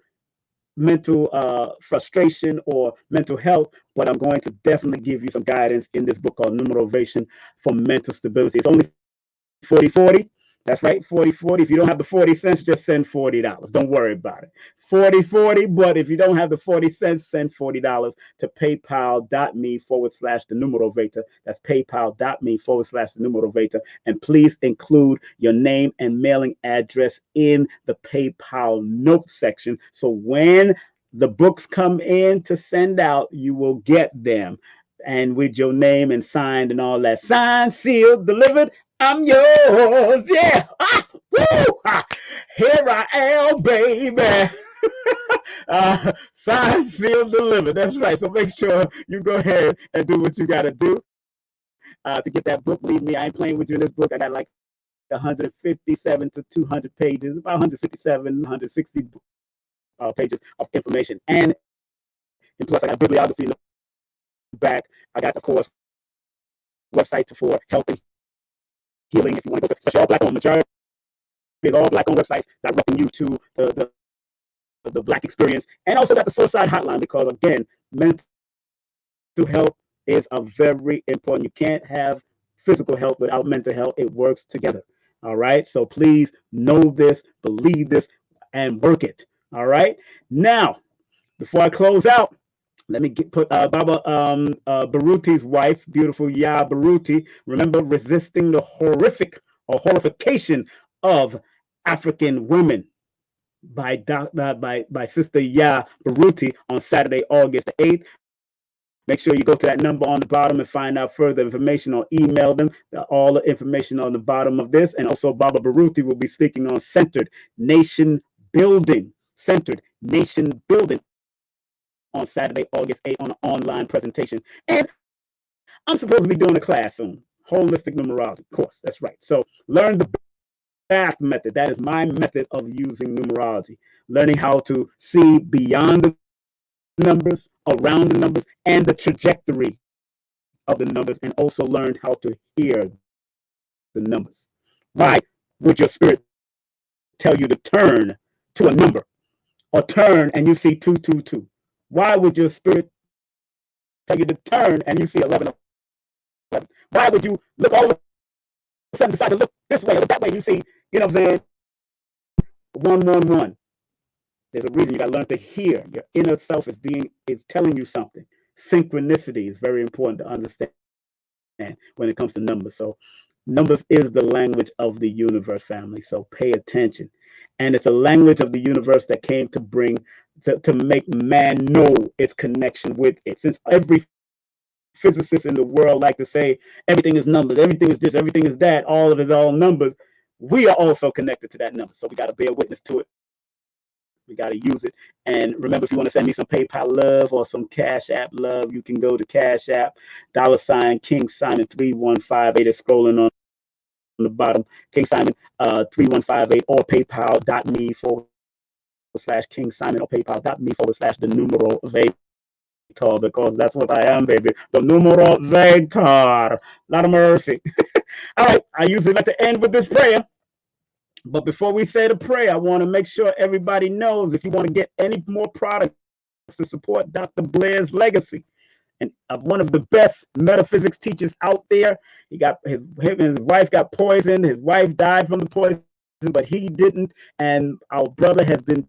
frustration or mental health, but I'm going to definitely give you some guidance in this book called Numerovation for Mental Stability. It's only 40-40. That's right, 40-40. If you don't have the 40 cents, just send $40. Don't worry about it. 40-40, but if you don't have the 40 cents, send $40 to paypal.me/the Numerovator. That's paypal.me/the Numerovator. And please include your name and mailing address in the PayPal note section. So when the books come in to send out, you will get them. And with your name and signed and all that. Signed, sealed, delivered. I'm yours, yeah. Woo! Here I am, baby. Signed, sealed, delivered. That's right. So make sure you go ahead and do what you got to do to get that book. Believe me, I ain't playing with you in this book. I got like 157 to 200 pages, about 157, 160 pages of information. And plus, I got bibliography in the back. I got, of course, websites for health and healing, if you want to go to, especially all black owned, majority is all black owned websites directing you to the black experience, and also got the suicide hotline, because again, mental health is a very important. You can't have physical health without mental health. It works together. All right. So please know this, believe this, and work it. All right. Now, before I close out, let me put Baba Baruti's wife, beautiful Ya Baruti. Remember, resisting the horrification of African women by Sister Ya Baruti on Saturday, August the 8th. Make sure you go to that number on the bottom and find out further information, or email them. All the information on the bottom of this. And also, Baba Baruti will be speaking on Centered Nation Building. Centered Nation Building on Saturday, August 8th, on an online presentation. And I'm supposed to be doing a class on holistic numerology. Of course, that's right. So learn the back method. That is my method of using numerology. Learning how to see beyond the numbers, around the numbers, and the trajectory of the numbers, and also learn how to hear the numbers. Why would your spirit tell you to turn to a number, or turn and you see 222? Why would your spirit tell you to turn and you see 11? Why would you look all of a sudden decide to look this way or that way? You see, you know what I'm saying? 111. There's a reason. You got to learn to hear. Your inner self is telling you something. Synchronicity is very important to understand when it comes to numbers. So numbers is the language of the universe, family. So pay attention. And it's a language of the universe that came to bring to make man know its connection with it. Since every physicists in the world like to say everything is numbers, everything is this, everything is that, all of it is all numbers. We are also connected to that number. So we got to bear witness to it. We got to use it. And remember, if you want to send me some PayPal love or some Cash App love, you can go to Cash App, $ King Simon 3158 is scrolling on the bottom, King Simon 3158, or paypal.me/King Simon, or paypal.me/the Numerovation, because that's what I am, baby. The Numerovation. Lot of mercy. All right, I usually like to end with this prayer. But before we say the prayer, I want to make sure everybody knows, if you want to get any more products to support Dr. Blair's legacy, and one of the best metaphysics teachers out there. He got him and his wife got poisoned. His wife died from the poison, but he didn't. And our brother has been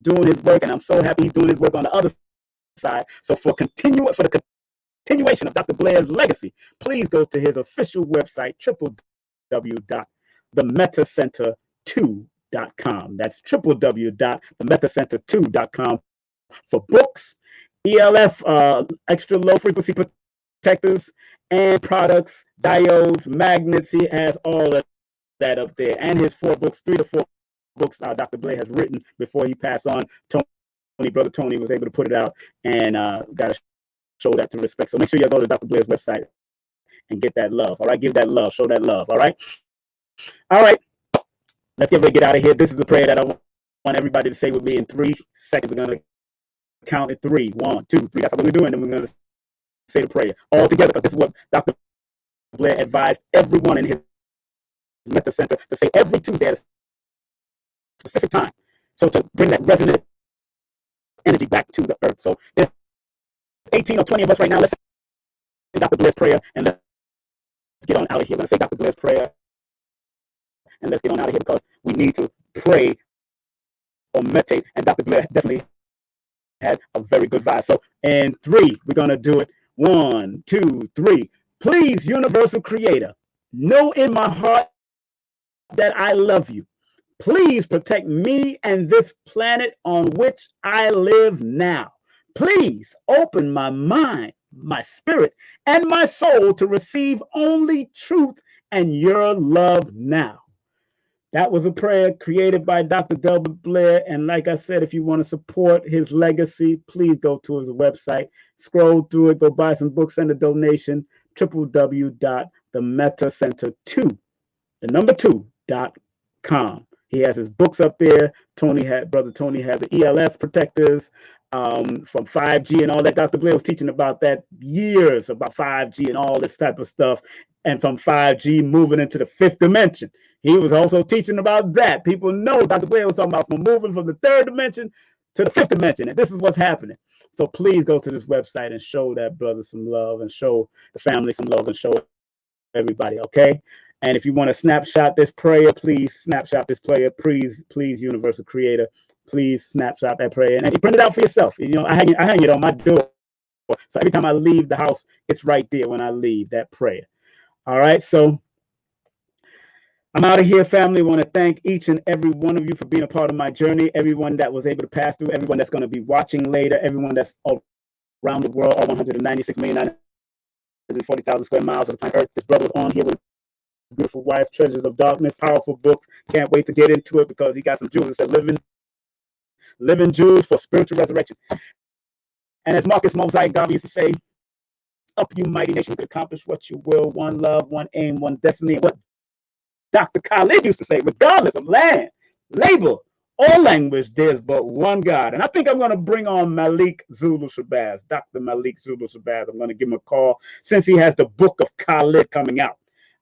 doing his work, and I'm so happy he's doing his work on the other side. So for the continuation of Dr. Blair's legacy, please go to his official website, www.themetacenter2.com. That's www.themetacenter2.com for books, ELF, extra low frequency protectors, and products, diodes, magnets. He has all of that up there. And his 4 books, 3 to 4 books Dr. Blair has written before he passed on. Brother Tony was able to put it out, and got to show that to respect. So make sure you go to Dr. Blair's website and get that love. All right, give that love, show that love. All right. Let's get ready to get out of here. This is the prayer that I want everybody to say with me in 3 seconds. We're going to count at 3. 1, 2, 3. That's what we're doing. And we're going to say the prayer all together, because this is what Dr. Blair advised everyone in his Meta Center to say every Tuesday at a specific time. So to bring that resonant energy back to the earth. So there's 18 or 20 of us right now. Let's say Dr. Blair's prayer, and let's get on out of here. Let's say Dr. Blair's prayer, and let's get on out of here, because we need to pray or meditate. And Dr. Blair definitely had a very good vibe. So in 3, we're going to do it. 1, 2, 3. Please, universal creator, know in my heart that I love you. Please protect me and this planet on which I live now. Please open my mind, my spirit, and my soul to receive only truth and your love now. That was a prayer created by Dr. Delbert Blair. And like I said, if you want to support his legacy, please go to his website, scroll through it, go buy some books, send a donation, www.themetacenter2, the number 2.com. He has his books up there. Brother Tony had the ELF protectors from 5G and all that. Dr. Blair was teaching about that years, about 5G and all this type of stuff. And from 5G moving into the 5th dimension. He was also teaching about that. People know Dr. Blair was talking about moving from the 3rd dimension to the 5th dimension. And this is what's happening. So please go to this website and show that brother some love, and show the family some love, and show everybody, okay? And if you want to snapshot this prayer, please snapshot this prayer. Please, universal creator, please snapshot that prayer and print it out for yourself. You know, I hang it on my door. So every time I leave the house, it's right there when I leave, that prayer. All right, so I'm out of here, family. I want to thank each and every one of you for being a part of my journey. Everyone that was able to pass through, everyone that's going to be watching later, everyone that's around the world, all 196,940,000 square miles of the planet Earth. This brother's on here with beautiful wife, Treasures of Darkness, powerful books. Can't wait to get into it, because he got some jewels that said living jewels for spiritual resurrection. And as Marcus Mosaic Garvey used to say, up you mighty nation, you could accomplish what you will. One love, one aim, one destiny. And what Dr. Khalid used to say, regardless of land, labor, or language, there's but one God. And I think I'm going to bring on Malik Zulu Shabazz, Dr. Malik Zulu Shabazz. I'm going to give him a call, since he has the book of Khalid coming out.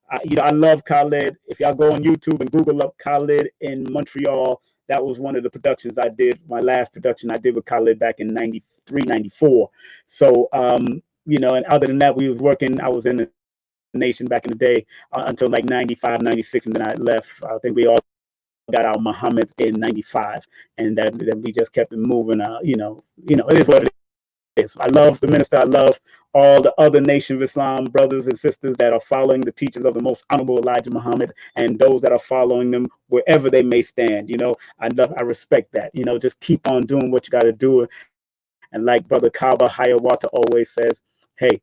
I love Khalid. If y'all go on YouTube and Google up Khalid in Montreal, that was one of the productions I did. My last production I did with Khalid back in 93, 94. So, and other than that, I was in the nation back in the day until like 95, 96, and then I left. I think we all got our Muhammad in 95, and then we just kept it moving. It is what it is. I love the minister. I love all the other Nation of Islam brothers and sisters that are following the teachings of the most honorable Elijah Muhammad, and those that are following them wherever they may stand. I respect that. Just keep on doing what you got to do. And like Brother Kaba Hayawata always says, hey,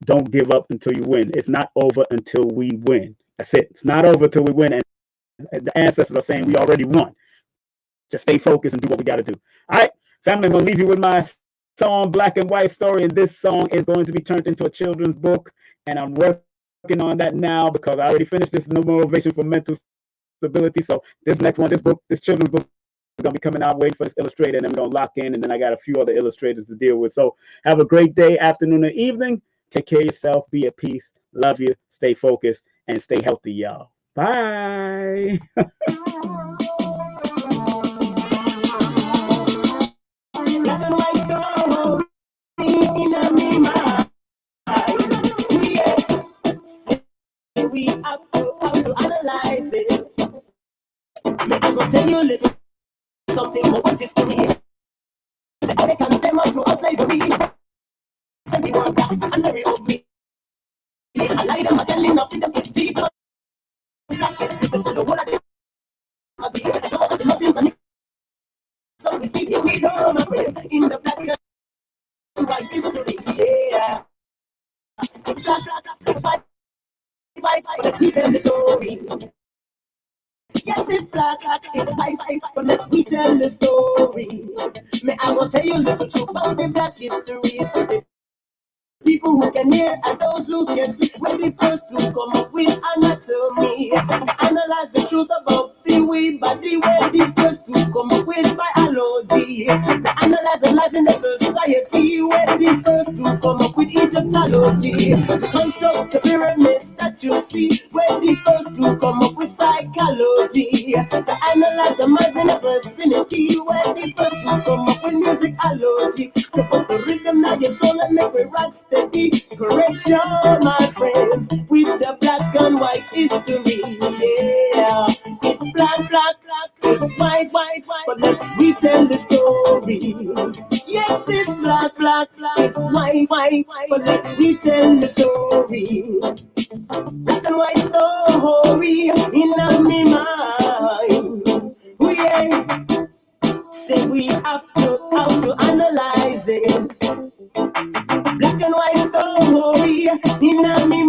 don't give up until you win. It's not over until we win. That's it. It's not over until we win. And the ancestors are saying we already won. Just stay focused and do what we got to do. All right, family, I'm going to leave you with my song, Black and White Story. And this song is going to be turned into a children's book. And I'm working on that now because I already finished this Numerovation for mental stability. So this next one, this children's book is going to be coming out. Wait for this illustrator, and I'm going to lock in. And then I got a few other illustrators to deal with. So have a great day, afternoon, or evening. Take care of yourself. Be at peace. Love you. Stay focused and stay healthy, y'all. Bye. We have to analyze it. I'm gonna tell you a little something about history. The Adikas them are through slavery. And they were black and very ugly. I lie them, I tell you nothing them is deep. Black is people to the whole of them. I be here, I don't want nothing to me. So we keep you, we don't my friend, in the black and white history. Yeah. Black, let me tell the story. Yes, it's black, it's white, but let me tell the story. May I will tell you a little truth about the black history. People who can hear and those who can see, when the first to come up with anatomy, analyze the truth about the way body, when the first to come up with biology, analyze the life in the society, when the first to come up with Egyptology, to construct the pyramids that you see, when the first to come up with psychology, to analyze the mind in the vicinity, when the first to come up with musicology, to put the rhythm in your soul and make it rock steady. Correction, my friends, with the black and white history. Yeah, it's black, it's white, but let me tell the story. Yes, it's black, it's white, but let me tell the story. Black and white story in my mind. Yeah, say we have to analyze it. Black and white story in my mind,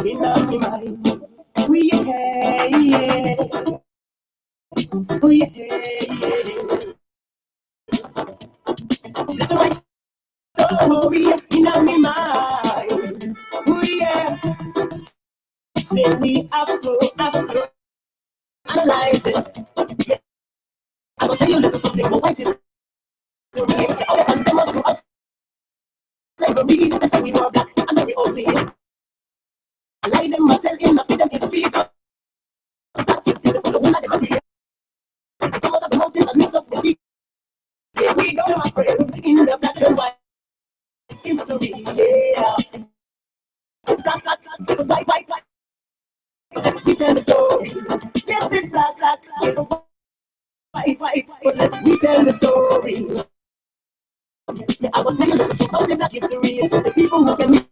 in my mind. We yeah, we yeah. Black and white story in my mind. We yeah. Say we have to analyze it. Yeah. I will tell you a little something about white history. All the them us to us. Slavery, and we were black and very ugly. I lie them, I tell him, I feed them his feet. That is beautiful, the woman they must be. Come out of the mountains and mix up the sea. Here we go, my friends, in the black and white history. Yeah. Black, it was white. Let me tell the story. Yes, it's black, it was white, but let me tell the story. Yeah, I will tell you the truth about the black history. The people who can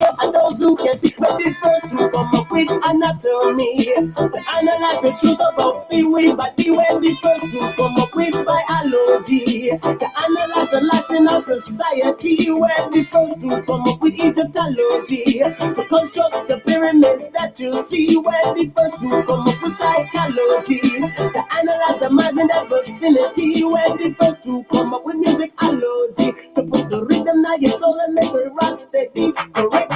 and those who can see when they first to come up with anatomy, to analyze the truth about the way body, when they first to come up with biology, to analyze the life in our society, when they first to come up with Egyptology, to construct the pyramids that you see, when they first to come up with psychology, to analyze the mind in the vicinity, when they first to come up with musicology, to put the rhythm in your soul and make it rock steady. Correction,